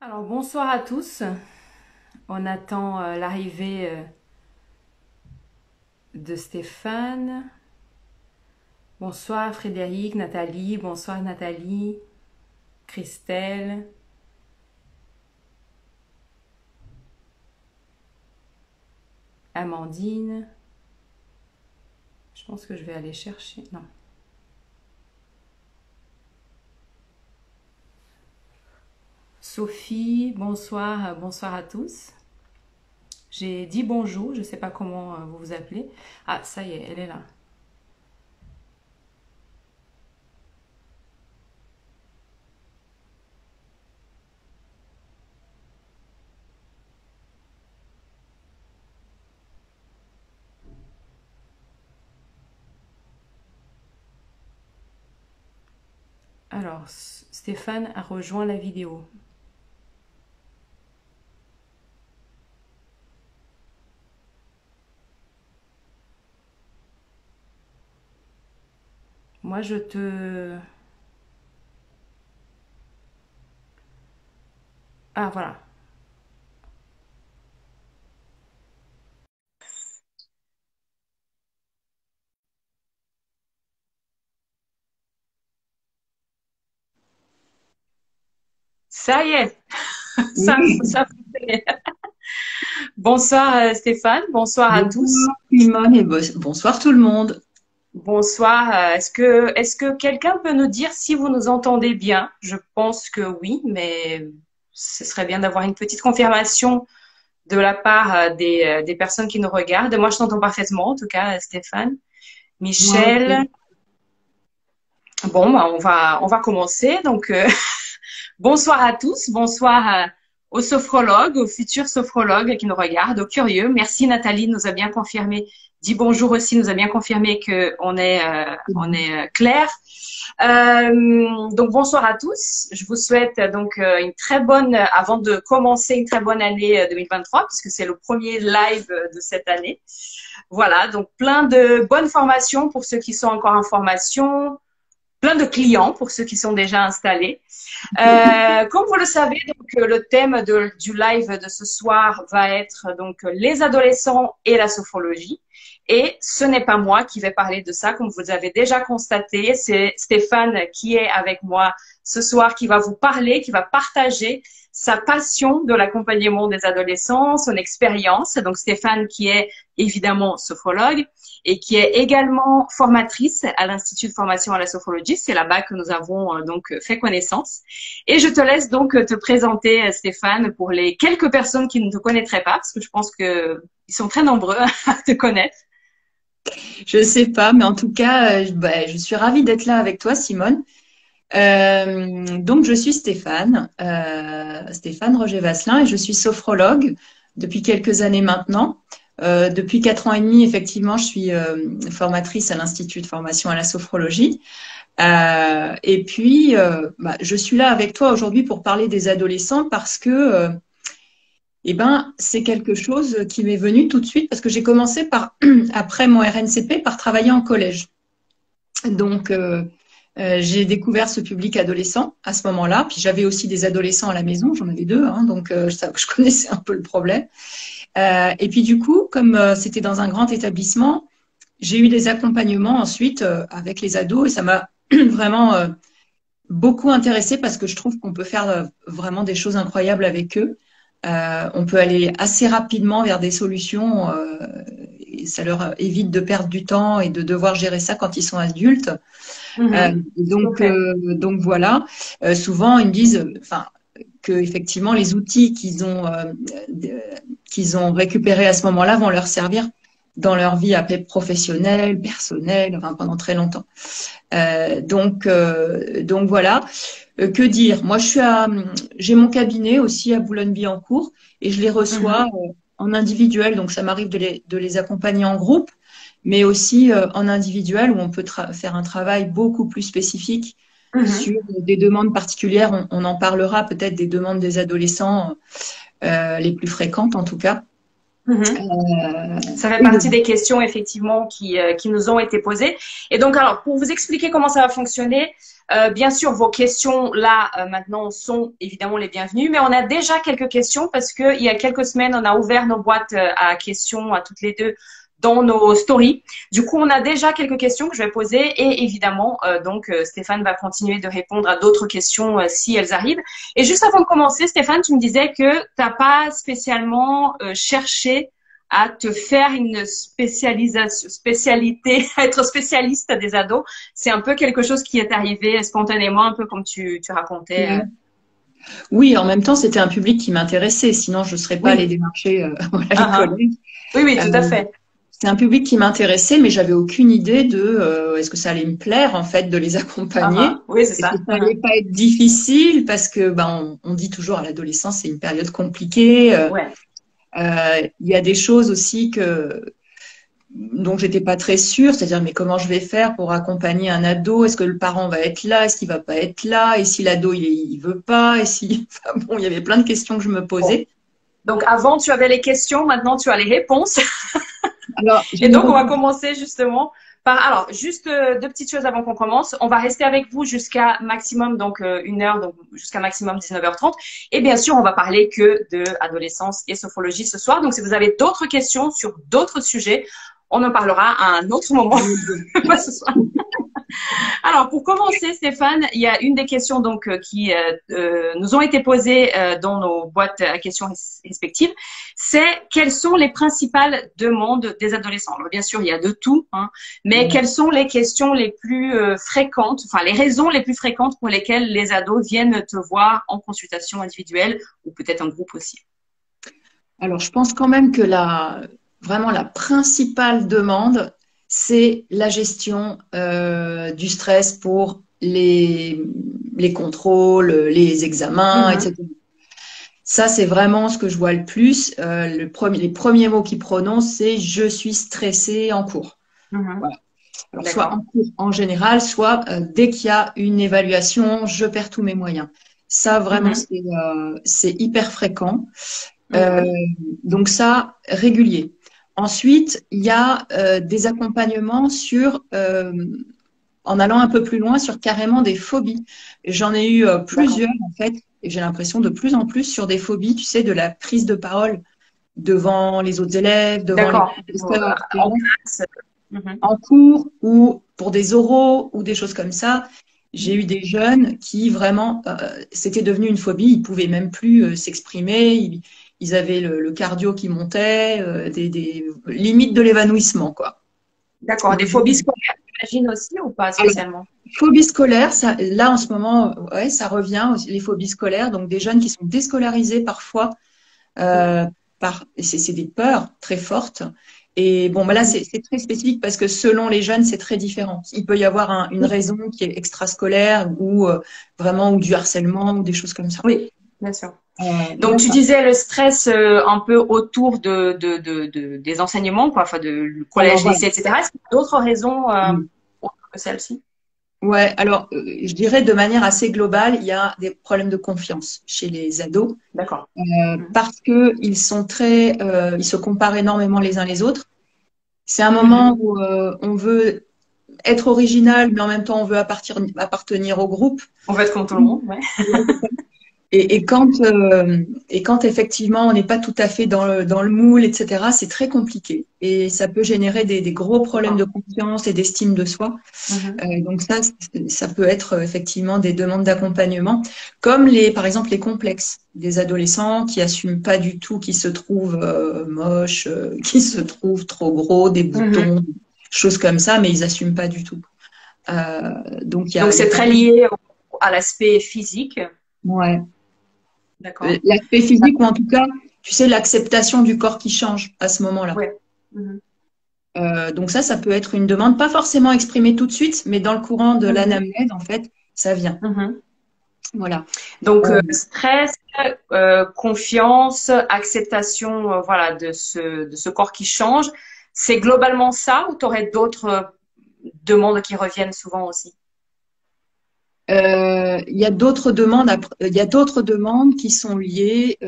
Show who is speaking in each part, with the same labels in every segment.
Speaker 1: Alors bonsoir à tous. On attend l'arrivée de Stéphane. Bonsoir Frédéric, Nathalie. Bonsoir Nathalie, Christelle, Amandine. Je pense que je vais aller chercher. Non. Sophie, bonsoir, bonsoir à tous. J'ai dit bonjour, je ne sais pas comment vous vous appelez. Ah, ça y est, elle est là. Alors, Stéphane a rejoint la vidéo. Moi, je te... Ah, voilà. Ça y est,
Speaker 2: Oui,
Speaker 1: ça fonctionne. Bonsoir Stéphane, bonsoir à tous.
Speaker 2: bonsoir Simone et bonsoir tout le monde.
Speaker 1: Bonsoir. Est-ce que quelqu'un peut nous dire si vous nous entendez bien? Je pense que oui, mais ce serait bien d'avoir une petite confirmation de la part des personnes qui nous regardent. Moi, je t'entends parfaitement, en tout cas, Stéphane.
Speaker 2: Moi
Speaker 1: Michel.
Speaker 2: aussi.
Speaker 1: Bon, bah, on va commencer. Donc, bonsoir à tous, bonsoir aux sophrologues, aux futurs sophrologues qui nous regardent, aux curieux. Merci Nathalie, nous a bien confirmé. Dis bonjour aussi, nous a bien confirmé que on est clair. Donc bonsoir à tous. Je vous souhaite donc une très bonne, avant de commencer une très bonne année 2023, puisque c'est le premier live de cette année. Voilà, donc plein de bonnes formations pour ceux qui sont encore en formation, plein de clients pour ceux qui sont déjà installés. Comme vous le savez, donc le thème du live de ce soir va être donc les adolescents et la sophrologie. Et ce n'est pas moi qui vais parler de ça, comme vous avez déjà constaté, c'est Stéphane qui est avec moi ce soir, qui va vous parler, qui va partager sa passion de l'accompagnement des adolescents, son expérience. Donc Stéphane qui est évidemment sophrologue et qui est également formatrice à l'Institut de formation à la sophrologie. C'est là-bas que nous avons donc fait connaissance. Et je te laisse donc te présenter, Stéphane, pour les quelques personnes qui ne te connaîtraient pas, parce que je pense que ils sont très nombreux à te connaître.
Speaker 2: Je sais pas, mais en tout cas, je suis ravie d'être là avec toi, Simone. Donc, je suis Stéphane, Stéphane Roger-Vasselin, et je suis sophrologue depuis quelques années maintenant. Depuis 4 ans et demi, effectivement, je suis formatrice à l'Institut de formation à la sophrologie. Et puis, je suis là avec toi aujourd'hui pour parler des adolescents parce que eh ben, c'est quelque chose qui m'est venu tout de suite parce que j'ai commencé par, après mon RNCP, par travailler en collège. Donc, j'ai découvert ce public adolescent à ce moment-là. Puis j'avais aussi des adolescents à la maison, j'en avais deux, hein, donc je connaissais un peu le problème. Et puis du coup, comme c'était dans un grand établissement, j'ai eu des accompagnements ensuite avec les ados et ça m'a vraiment beaucoup intéressée parce que je trouve qu'on peut faire vraiment des choses incroyables avec eux. On peut aller assez rapidement vers des solutions et ça leur évite de perdre du temps et de devoir gérer ça quand ils sont adultes. Euh,
Speaker 1: Mhm. Tout à
Speaker 2: donc,
Speaker 1: fait.
Speaker 2: donc voilà. Souvent, ils me disent, enfin, que effectivement les outils qu'ils ont récupérés à ce moment-là vont leur servir dans leur vie après professionnelle, personnelle, enfin, pendant très longtemps. Donc voilà. Que dire? Moi, j'ai mon cabinet aussi à Boulogne-Billancourt et je les reçois
Speaker 1: Mhm.
Speaker 2: en individuel. Donc, ça m'arrive de les accompagner en groupe, mais aussi en individuel où on peut faire un travail beaucoup plus spécifique
Speaker 1: Mhm.
Speaker 2: sur des demandes particulières. On en parlera peut-être des demandes des adolescents les plus fréquentes en tout cas.
Speaker 1: Mhm. Ça fait
Speaker 2: Et
Speaker 1: partie des questions effectivement qui nous ont été posées. Et donc alors pour vous expliquer comment ça va fonctionner, bien sûr vos questions là maintenant sont évidemment les bienvenues, mais on a déjà quelques questions parce que il y a quelques semaines on a ouvert nos boîtes à questions à toutes les deux dans nos stories. Du coup on a déjà quelques questions que je vais poser et évidemment Stéphane va continuer de répondre à d'autres questions si elles arrivent. Et juste avant de commencer, Stéphane, tu me disais que t'as pas spécialement cherché à te faire une spécialité, à être spécialiste des ados. C'est un peu quelque chose qui est arrivé spontanément, un peu comme tu racontais.
Speaker 2: oui, en même temps, c'était un public qui m'intéressait. Sinon, je ne serais pas allée
Speaker 1: Oui,
Speaker 2: démarcher à
Speaker 1: ah, ah.
Speaker 2: l'école.
Speaker 1: Oui, oui,
Speaker 2: Euh,
Speaker 1: tout à fait.
Speaker 2: c'est un public qui m'intéressait, mais j'avais aucune idée de est-ce que ça allait me plaire en fait de les
Speaker 1: Ah,
Speaker 2: accompagner.
Speaker 1: ah. Oui, c'est
Speaker 2: Est-ce que
Speaker 1: ça.
Speaker 2: ça
Speaker 1: Ah, ah.
Speaker 2: allait pas être difficile parce que on dit toujours à l'adolescence c'est une période compliquée.
Speaker 1: Ouais.
Speaker 2: Il y a des choses aussi que dont j'étais pas très sûre, c'est-à-dire mais comment je vais faire pour accompagner un ado? Est-ce que le parent va être là? Est-ce qu'il va pas être là? Et si l'ado il veut pas? Et si enfin, bon, il y avait plein de questions que je me
Speaker 1: Bon.
Speaker 2: posais.
Speaker 1: Donc avant tu avais les questions, maintenant tu as les réponses.
Speaker 2: Alors
Speaker 1: Et donc, on va commencer justement par, alors, juste deux petites choses avant qu'on commence. On va rester avec vous jusqu'à maximum, donc 1 heure, donc jusqu'à maximum 19h30. Et bien sûr, on va parler que de adolescence et sophrologie ce soir. Donc, si vous avez d'autres questions sur d'autres sujets, on en parlera à un autre moment, pas ce soir. Alors, pour commencer, Stéphane, il y a une des questions donc qui nous ont été posées dans nos boîtes à questions respectives. C'est quelles sont les principales demandes des adolescents? Alors, bien sûr, il y a de tout, hein, mais quelles sont les questions les plus fréquentes, enfin les raisons les plus fréquentes pour lesquelles les ados viennent te voir en consultation individuelle ou peut-être en groupe aussi?
Speaker 2: Alors, je pense quand même que vraiment la principale demande, c'est la gestion du stress pour les contrôles, les examens,
Speaker 1: Mhm,
Speaker 2: etc. Ça, c'est vraiment ce que je vois le plus. Les premiers mots qu'ils prononcent, c'est je suis stressé en cours.
Speaker 1: mhm.
Speaker 2: Voilà. Alors, soit en
Speaker 1: D'accord.
Speaker 2: cours en général, soit dès qu'il y a une évaluation, je perds tous mes moyens. Ça, vraiment,
Speaker 1: Mhm,
Speaker 2: c'est hyper fréquent. Euh,
Speaker 1: mhm,
Speaker 2: donc ça, régulier. Ensuite, il y a des accompagnements en allant un peu plus loin, sur carrément des phobies. J'en ai eu
Speaker 1: d'accord.
Speaker 2: plusieurs, en fait, et j'ai l'impression de plus en plus sur des phobies, tu sais, de la prise de parole devant les autres élèves, devant les
Speaker 1: D'accord.
Speaker 2: professeurs,
Speaker 1: En
Speaker 2: etc.,
Speaker 1: classe. Mhm.
Speaker 2: en cours ou pour des oraux ou des choses comme ça. J'ai eu des jeunes qui vraiment, c'était devenu une phobie, ils pouvaient même plus s'exprimer, ils avaient le cardio qui montait, des limites de l'évanouissement, quoi.
Speaker 1: D'accord.
Speaker 2: Donc,
Speaker 1: Des phobies scolaires, j'imagine aussi ou pas
Speaker 2: alors,
Speaker 1: spécialement?
Speaker 2: phobie scolaire, ça, là en ce moment, ouais, ça revient, les phobies scolaires, donc des jeunes qui sont déscolarisés parfois euh, c'est des peurs très fortes. Et bon, bah là,
Speaker 1: Mhm.
Speaker 2: c'est très spécifique parce que selon les jeunes, c'est très différent. Il peut y avoir une raison qui est extrascolaire ou vraiment ou du harcèlement ou des choses comme ça.
Speaker 1: Oui, bien sûr. Donc, tu
Speaker 2: D'accord.
Speaker 1: disais le stress un peu autour des enseignements, quoi, enfin, du
Speaker 2: Alors
Speaker 1: collège,
Speaker 2: voilà.
Speaker 1: lycée, etc. Est-ce qu'il y a d'autres raisons
Speaker 2: Mm.
Speaker 1: autres que celle-ci?
Speaker 2: Ouais, alors je dirais de manière assez globale, il y a des problèmes de confiance chez les ados
Speaker 1: D'accord. Mhm.
Speaker 2: parce que ils se comparent énormément les uns les autres. C'est un moment
Speaker 1: Mhm.
Speaker 2: où on veut être original, mais en même temps, on veut appartenir au groupe.
Speaker 1: On va être comme tout le monde, ouais.
Speaker 2: Et quand effectivement on n'est pas tout à fait dans le moule, etc., c'est très compliqué. Et ça peut générer des gros problèmes de
Speaker 1: D'accord.
Speaker 2: confiance et d'estime de soi.
Speaker 1: Mhm.
Speaker 2: Donc ça peut être effectivement des demandes d'accompagnement, comme par exemple les complexes des adolescents qui assument pas du tout, qui se trouvent moches, qui se trouvent trop gros, des
Speaker 1: Mhm.
Speaker 2: boutons, choses comme ça, mais ils assument pas du tout. Donc
Speaker 1: Donc,
Speaker 2: il y a
Speaker 1: c'est
Speaker 2: quand
Speaker 1: très
Speaker 2: même,
Speaker 1: lié à l'aspect physique.
Speaker 2: ouais.
Speaker 1: D'accord.
Speaker 2: L'aspect physique, ou en tout cas, tu sais, l'acceptation du corps qui change à ce moment-là.
Speaker 1: Ouais. Mhm.
Speaker 2: Donc ça peut être une demande, pas forcément exprimée tout de suite, mais dans le courant de
Speaker 1: Mhm.
Speaker 2: l'anamnèse, en fait, ça vient.
Speaker 1: Mhm.
Speaker 2: Voilà.
Speaker 1: Donc,
Speaker 2: Euh,
Speaker 1: stress, confiance, acceptation, voilà, de ce corps qui change. C'est globalement ça ou tu aurais d'autres demandes qui reviennent souvent aussi?
Speaker 2: il y a d'autres demandes, il y a d'autres demandes qui sont liées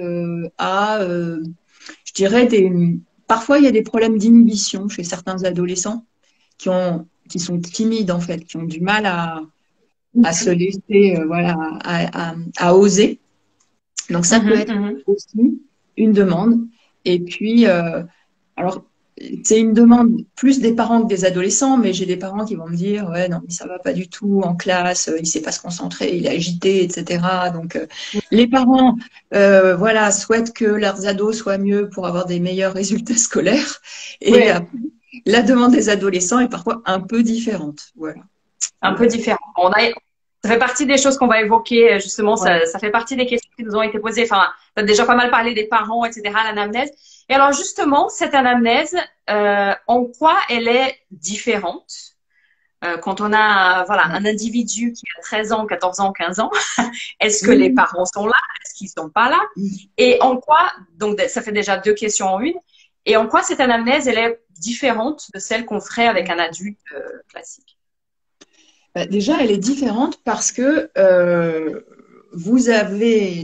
Speaker 2: à, je dirais, parfois, il y a des problèmes d'inhibition chez certains adolescents qui sont timides, en fait, qui ont du mal à se laisser, voilà, à oser. Donc, ça peut être aussi une demande. Et puis, alors, c'est une demande plus des parents que des adolescents, mais j'ai des parents qui vont me dire, ouais, non, mais ça va pas du tout en classe, il sait pas se concentrer, il est agité, etc. Donc, les parents, voilà, souhaitent que leurs ados soient mieux pour avoir des meilleurs résultats scolaires. Et la demande des adolescents est parfois un peu différente. Voilà.
Speaker 1: Un peu différent. Ça fait partie des choses qu'on va évoquer, justement, ça fait partie des questions qui nous ont été posées. Enfin, tu as déjà pas mal parlé des parents, etc., l'anamnèse. Et alors, justement, cette anamnèse, en quoi elle est différente quand on a voilà, un individu qui a 13 ans, 14 ans, 15 ans? Est-ce que les parents sont là? Est-ce qu'ils sont pas là? Et en quoi, donc ça fait déjà 2 questions en une, et en quoi cette anamnèse, elle est différente de celle qu'on ferait avec un adulte classique?
Speaker 2: Déjà, elle est différente parce que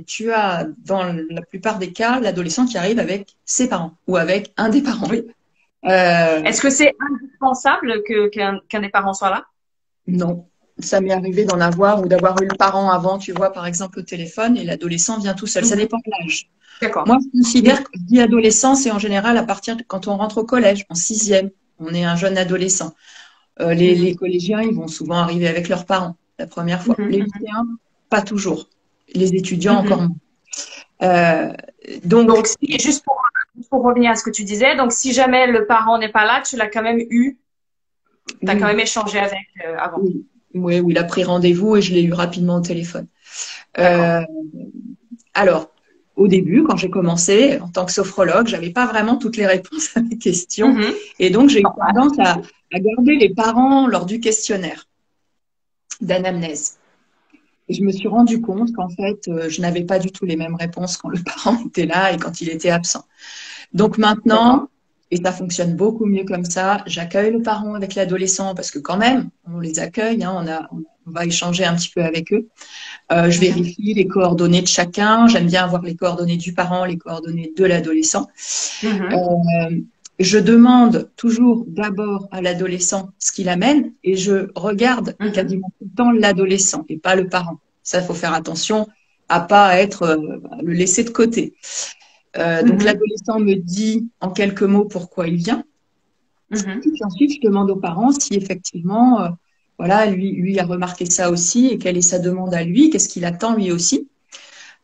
Speaker 2: tu as dans la plupart des cas l'adolescent qui arrive avec ses parents ou avec un des parents.
Speaker 1: Oui. Est-ce que c'est indispensable qu'un des parents soit là?
Speaker 2: Non. Ça m'est arrivé d'en avoir ou d'avoir eu le parent avant, tu vois, par exemple, au téléphone, et l'adolescent vient tout seul. Ça dépend de l'âge.
Speaker 1: D'accord.
Speaker 2: Moi, je considère que je dis adolescent, c'est en général à partir de quand on rentre au collège, en 6e. On est un jeune adolescent. Les collégiens, ils vont souvent arriver avec leurs parents la première fois. Les lycéens, pas toujours. Les étudiants, encore moins.
Speaker 1: Donc juste pour revenir à ce que tu disais, donc si jamais le parent n'est pas là, tu l'as quand même eu, tu as quand même échangé avec avant.
Speaker 2: Oui, il a pris rendez-vous et je l'ai eu rapidement au téléphone. Alors, au début, quand j'ai commencé, en tant que sophrologue, j'avais pas vraiment toutes les réponses à mes questions. Et donc, j'ai eu tendance à garder les parents lors du questionnaire d'anamnèse. Et je me suis rendu compte qu'en fait, je n'avais pas du tout les mêmes réponses quand le parent était là et quand il était absent. Donc maintenant, et ça fonctionne beaucoup mieux comme ça, j'accueille le parent avec l'adolescent parce que quand même, on les accueille, hein, on va échanger un petit peu avec eux. Je vérifie les coordonnées de chacun. J'aime bien avoir les coordonnées du parent, les coordonnées de l'adolescent. Je demande toujours d'abord à l'adolescent ce qu'il amène et je regarde quasiment tout le temps l'adolescent et pas le parent. Ça, il faut faire attention à pas être le laisser de côté. Donc l'adolescent me dit en quelques mots pourquoi il vient. Et puis ensuite, je demande aux parents si effectivement, voilà, lui a remarqué ça aussi et quelle est sa demande à lui, qu'est-ce qu'il attend lui aussi.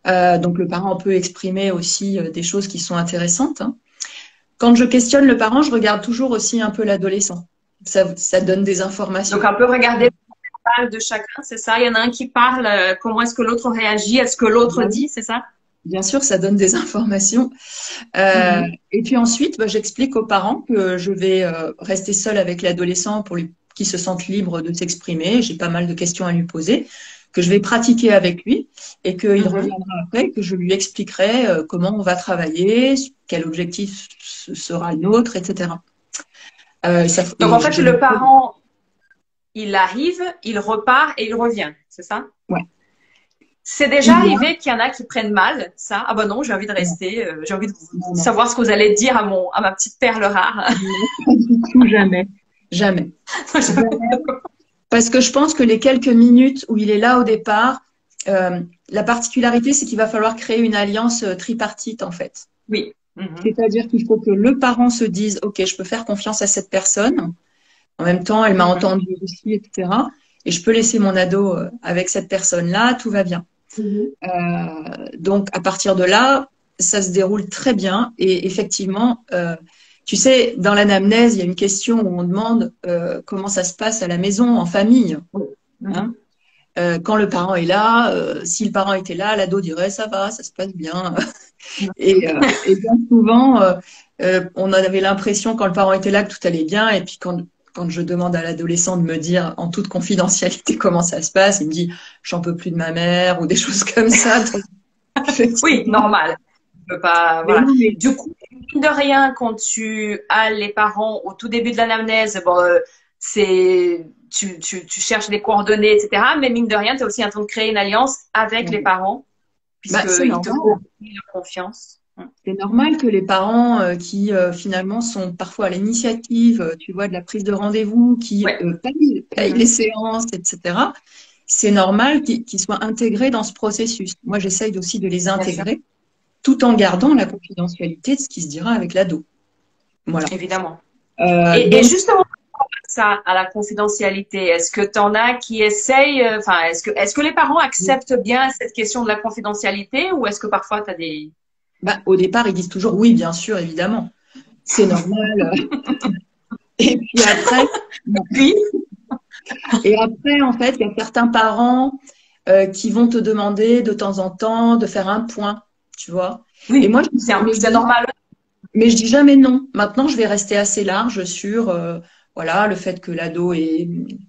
Speaker 2: Donc le parent peut exprimer aussi des choses qui sont intéressantes. Hein. Quand je questionne le parent, je regarde toujours aussi un peu l'adolescent. Ça donne des informations.
Speaker 1: Donc un peu regarder le parle de chacun, c'est ça? Il y en a un qui parle, comment est-ce que l'autre réagit, est-ce que l'autre dit, c'est ça?
Speaker 2: Bien sûr, ça donne des informations. Et puis ensuite, j'explique aux parents que je vais rester seule avec l'adolescent pour qu'il se sente libre de s'exprimer. J'ai pas mal de questions à lui poser, que je vais pratiquer avec lui et qu'il reviendra après, que je lui expliquerai comment on va travailler, quel objectif sera le nôtre, etc.
Speaker 1: Donc en fait, le parent, il arrive, il repart et il revient, c'est ça?
Speaker 2: Ouais.
Speaker 1: C'est déjà arrivé qu'il y en a qui prennent mal ça. Ah ben non, j'ai envie de rester, j'ai envie de savoir ce que vous allez dire à ma petite perle rare.
Speaker 2: Non, pas du tout, jamais. Jamais. Parce que je pense que les quelques minutes où il est là au départ, la particularité, c'est qu'il va falloir créer une alliance tripartite, en fait.
Speaker 1: Oui.
Speaker 2: C'est-à-dire qu'il faut que le parent se dise, OK, je peux faire confiance à cette personne. En même temps, elle m'a entendu aussi, etc. Et je peux laisser mon ado avec cette personne-là, tout va bien. Donc, à partir de là, ça se déroule très bien. Et effectivement, tu sais, dans l'anamnèse, il y a une question où on demande comment ça se passe à la maison, en famille. Hein. Quand le parent est là, si le parent était là, l'ado dirait ça va, ça se passe bien. Et bien souvent, on avait l'impression quand le parent était là que tout allait bien. Et puis quand je demande à l'adolescent de me dire en toute confidentialité comment ça se passe, il me dit j'en peux plus de ma mère ou des choses comme ça. Donc,
Speaker 1: oui, normal. Je peux pas, voilà. Du coup, mine de rien, quand tu as les parents au tout début de l'anamnèse, bon, tu cherches des coordonnées, etc. Mais mine de rien, tu es aussi en train de créer une alliance avec les parents, puisqu'ils te font confiance.
Speaker 2: C'est normal que les parents qui finalement sont parfois à l'initiative, tu vois, de la prise de rendez-vous, qui
Speaker 1: Ouais.
Speaker 2: payent les séances, etc. C'est normal qu'ils soient intégrés dans ce processus. Moi, j'essaye aussi de les
Speaker 1: Bien sûr,
Speaker 2: intégrer tout en gardant la confidentialité de ce qui se dira avec l'ado. Voilà.
Speaker 1: évidemment. Et
Speaker 2: Donc,
Speaker 1: justement, ça, à la confidentialité, est-ce que tu en as qui essayent, enfin, est-ce que les parents acceptent bien cette question de la confidentialité ou est-ce que parfois tu as des...
Speaker 2: bah, au départ, ils disent toujours oui, bien sûr, évidemment. C'est normal. Et puis après,
Speaker 1: Oui,
Speaker 2: et après, en fait, il y a certains parents qui vont te demander de temps en temps de faire un point, tu vois. Et
Speaker 1: oui,
Speaker 2: moi,
Speaker 1: c'est normal.
Speaker 2: mais je dis jamais non. Maintenant, je vais rester assez large sur voilà, le fait que l'ado est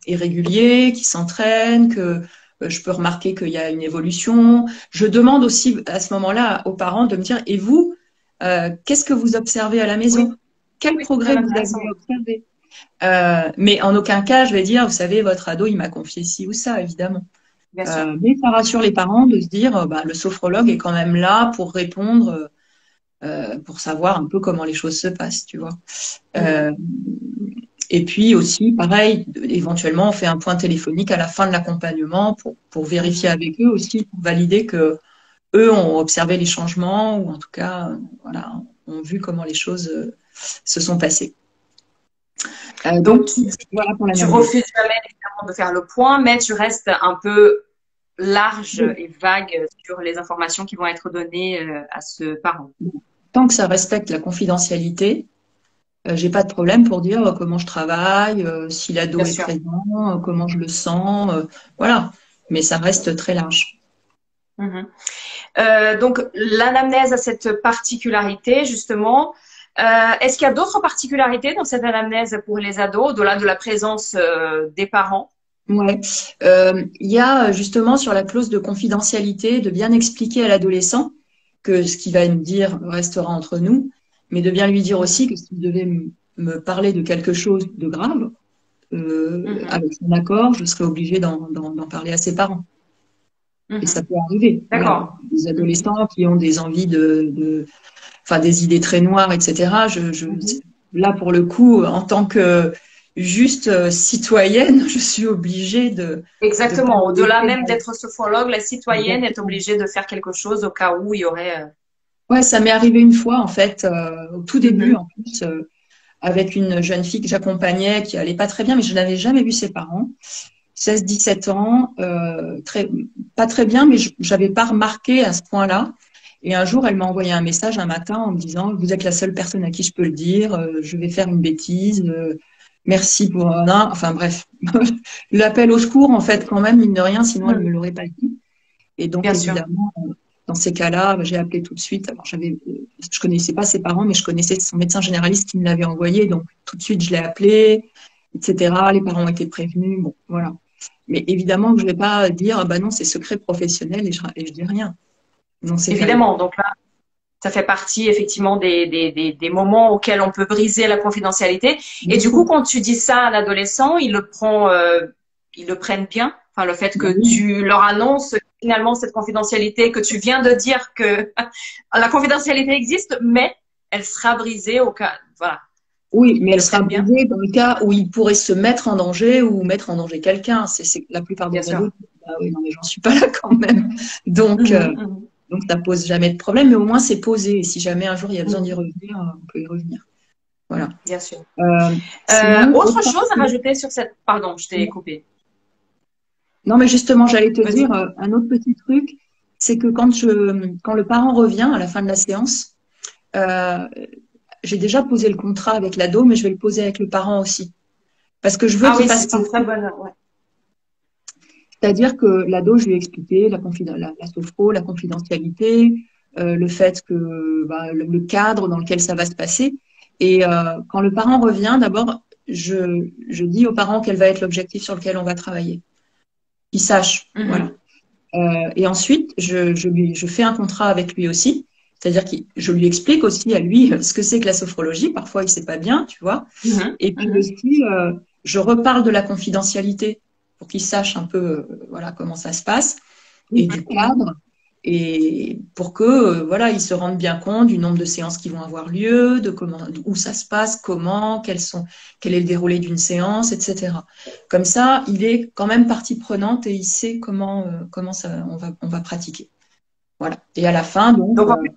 Speaker 2: régulier, qu'il s'entraîne, que je peux remarquer qu'il y a une évolution. Je demande aussi à ce moment-là aux parents de me dire, et vous, qu'est-ce que vous observez à la
Speaker 1: Oui,
Speaker 2: maison? Quel
Speaker 1: oui, très
Speaker 2: progrès vous avez
Speaker 1: intéressant.
Speaker 2: observé? Mais en aucun cas, je vais dire, vous savez, votre ado, il m'a confié ci ou ça, évidemment.
Speaker 1: Bien sûr.
Speaker 2: Mais ça rassure les parents de se dire, bah, le sophrologue est quand même là pour répondre, pour savoir un peu comment les choses se passent, tu vois.
Speaker 1: Mhm.
Speaker 2: Euh, et puis aussi, pareil, éventuellement, on fait un point téléphonique à la fin de l'accompagnement pour vérifier
Speaker 1: Mhm.
Speaker 2: avec eux aussi, pour valider que eux ont observé les changements ou en tout cas, voilà, ont vu comment les choses se sont passées.
Speaker 1: Donc,
Speaker 2: Donc, voilà pour
Speaker 1: tu
Speaker 2: l'anamnèse.
Speaker 1: refuses jamais évidemment de faire le point, mais tu restes un peu large et vague sur les informations qui vont être données à ce parent.
Speaker 2: Tant que ça respecte la confidentialité, j'ai pas de problème pour dire comment je travaille, si l'ado
Speaker 1: Bien
Speaker 2: est
Speaker 1: sûr.
Speaker 2: présent, comment je le sens, voilà. Mais ça reste très large.
Speaker 1: Mhm. Donc, l'anamnèse a cette particularité, justement. Est-ce qu'il y a d'autres particularités dans cette anamnèse pour les ados, au-delà de la présence des parents?
Speaker 2: Ouais. Il y a justement sur la clause de confidentialité de bien expliquer à l'adolescent que ce qu'il va nous dire restera entre nous, mais de bien lui dire
Speaker 1: Mhm.
Speaker 2: aussi que s'il devait me parler de quelque chose de grave,
Speaker 1: Mhm.
Speaker 2: avec son accord, je serais obligée d'en parler à ses parents. Et ça
Speaker 1: Mhm.
Speaker 2: peut arriver. Voilà.
Speaker 1: D'accord.
Speaker 2: Des
Speaker 1: Mhm.
Speaker 2: adolescents qui ont des envies enfin, des idées très noires, etc.
Speaker 1: Mhm.
Speaker 2: Là, pour le coup, en tant que juste citoyenne, je suis obligée de pas
Speaker 1: Exactement.
Speaker 2: le
Speaker 1: Au-delà
Speaker 2: laisser
Speaker 1: même
Speaker 2: dans
Speaker 1: d'être sophrologue, la citoyenne est
Speaker 2: exactement.
Speaker 1: obligée de faire quelque chose au cas où il y aurait.
Speaker 2: Ouais, ça m'est arrivé une fois, en fait, au tout début,
Speaker 1: Mhm.
Speaker 2: en plus, avec une jeune fille que j'accompagnais qui allait pas très bien, mais je n'avais jamais vu ses parents. 16-17 ans, pas très bien, mais j'avais pas remarqué à ce point-là. Et un jour, elle m'a envoyé un message un matin en me disant, vous êtes la seule personne à qui je peux le dire, je vais faire une bêtise, merci pour un, enfin bref, l'appel au secours, en fait, quand même, mine de rien, sinon elle me
Speaker 1: Mhm.
Speaker 2: l'aurait pas dit. Et donc,
Speaker 1: Bien sûr.
Speaker 2: évidemment, dans ces cas-là, j'ai appelé tout de suite. Alors, je connaissais pas ses parents, mais je connaissais son médecin généraliste qui me l'avait envoyé. Donc, tout de suite, je l'ai appelé, etc. Les parents ont été prévenus. Bon, voilà. Mais évidemment que je vais pas dire, ah bah non, c'est secret professionnel et je dis rien dans ces cas-là.
Speaker 1: Évidemment. Donc là, ça fait partie effectivement des moments auxquels on peut briser la confidentialité. Et
Speaker 2: Bien
Speaker 1: du
Speaker 2: sûr.
Speaker 1: coup, quand tu dis ça à un adolescent, ils le prennent bien. Enfin, le fait
Speaker 2: Bah
Speaker 1: que
Speaker 2: oui.
Speaker 1: tu leur annonces finalement cette confidentialité, que tu viens de dire que la confidentialité existe, mais elle sera brisée au cas. Voilà.
Speaker 2: Oui, mais
Speaker 1: Ils
Speaker 2: elle
Speaker 1: le
Speaker 2: sera
Speaker 1: prennent bien.
Speaker 2: brisée dans le cas où il pourrait se mettre en danger ou mettre en danger quelqu'un. La plupart
Speaker 1: Bien
Speaker 2: des
Speaker 1: sûr.
Speaker 2: ados. Ah oui, non, mais j'en suis pas là quand même. Donc,
Speaker 1: Mhm, mhm,
Speaker 2: donc ça pose jamais de problème, mais au moins c'est posé. Et si jamais un jour il y a besoin d'y
Speaker 1: mhm.
Speaker 2: revenir, on peut y revenir. Voilà.
Speaker 1: Bien sûr.
Speaker 2: Sinon,
Speaker 1: Autre
Speaker 2: autre
Speaker 1: chose à
Speaker 2: partie.
Speaker 1: rajouter sur cette. Pardon, je t'ai coupé.
Speaker 2: Non, mais justement, j'allais te
Speaker 1: Vas-y.
Speaker 2: dire un autre petit truc, c'est que quand le parent revient à la fin de la séance, euh, j'ai déjà posé le contrat avec l'ado, mais je vais le poser avec le parent aussi. Parce que je veux
Speaker 1: Ah
Speaker 2: qu'il
Speaker 1: oui,
Speaker 2: fasse
Speaker 1: c'est une
Speaker 2: partie.
Speaker 1: très bonne. Ouais.
Speaker 2: C'est-à-dire que l'ado, je lui ai expliqué la sophro, la confidentialité, le fait que bah, le cadre dans lequel ça va se passer. Et quand le parent revient, d'abord, je dis au parent quel va être l'objectif sur lequel on va travailler. Qu'il sache, voilà.
Speaker 1: Mhm,
Speaker 2: Et ensuite, je fais un contrat avec lui aussi. C'est-à-dire que je lui explique aussi à lui ce que c'est que la sophrologie. Parfois, il sait pas bien, tu vois.
Speaker 1: mhm,
Speaker 2: Et puis
Speaker 1: mhm,
Speaker 2: aussi, je reparle de la confidentialité pour qu'il sache un peu, voilà, comment ça se passe et
Speaker 1: mhm,
Speaker 2: du
Speaker 1: mhm.
Speaker 2: cadre. et pour que voilà, ils se rendent bien compte du nombre de séances qui vont avoir lieu, de comment, où ça se passe, comment, quel est le déroulé d'une séance, etc. Comme ça, il est quand même partie prenante et il sait comment ça, on va pratiquer. Voilà. Et à la fin, donc,
Speaker 1: Donc, en fait,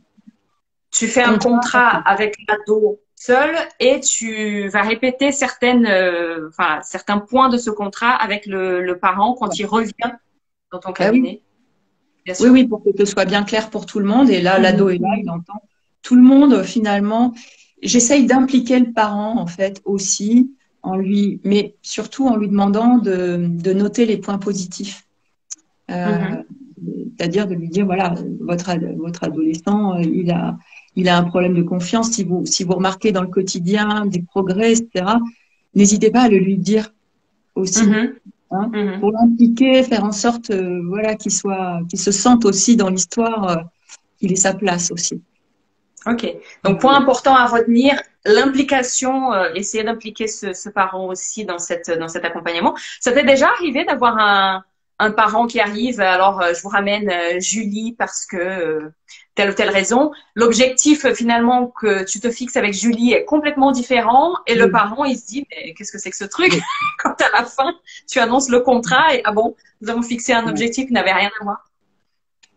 Speaker 1: tu fais un
Speaker 2: contrat.
Speaker 1: contrat avec l'ado seul et tu vas répéter certains points de ce contrat avec le parent quand il revient dans ton
Speaker 2: Bah oui.
Speaker 1: cabinet, bien
Speaker 2: Oui,
Speaker 1: sûr.
Speaker 2: oui, pour que ce soit bien clair pour tout le monde. Et là, l'ado est là,
Speaker 1: Mhm.
Speaker 2: il entend tout le monde finalement. J'essaye d'impliquer le parent en fait aussi mais surtout en lui demandant de noter les points positifs.
Speaker 1: Mhm.
Speaker 2: Euh, C'est-à-dire de lui dire voilà, votre adolescent, il a un problème de confiance. Si vous remarquez dans le quotidien des progrès, etc., n'hésitez pas à le lui dire aussi,
Speaker 1: Mhm.
Speaker 2: hein,
Speaker 1: Mhm.
Speaker 2: pour l'impliquer, faire en sorte, voilà, qu'il se sente aussi dans l'histoire, qu'il ait sa place aussi.
Speaker 1: Ok. Donc, point important à retenir, l'implication, essayer d'impliquer ce parent aussi dans cet accompagnement. Ça t'est déjà arrivé d'avoir un parent qui arrive, alors je vous ramène Julie parce que telle ou telle raison. L'objectif finalement que tu te fixes avec Julie est complètement différent et le
Speaker 2: Oui,
Speaker 1: parent il se dit mais qu'est-ce que c'est que ce truc?
Speaker 2: oui,
Speaker 1: Quand à la fin tu annonces le contrat et ah bon, nous avons fixé un
Speaker 2: ouais.
Speaker 1: objectif qui n'avait rien à voir.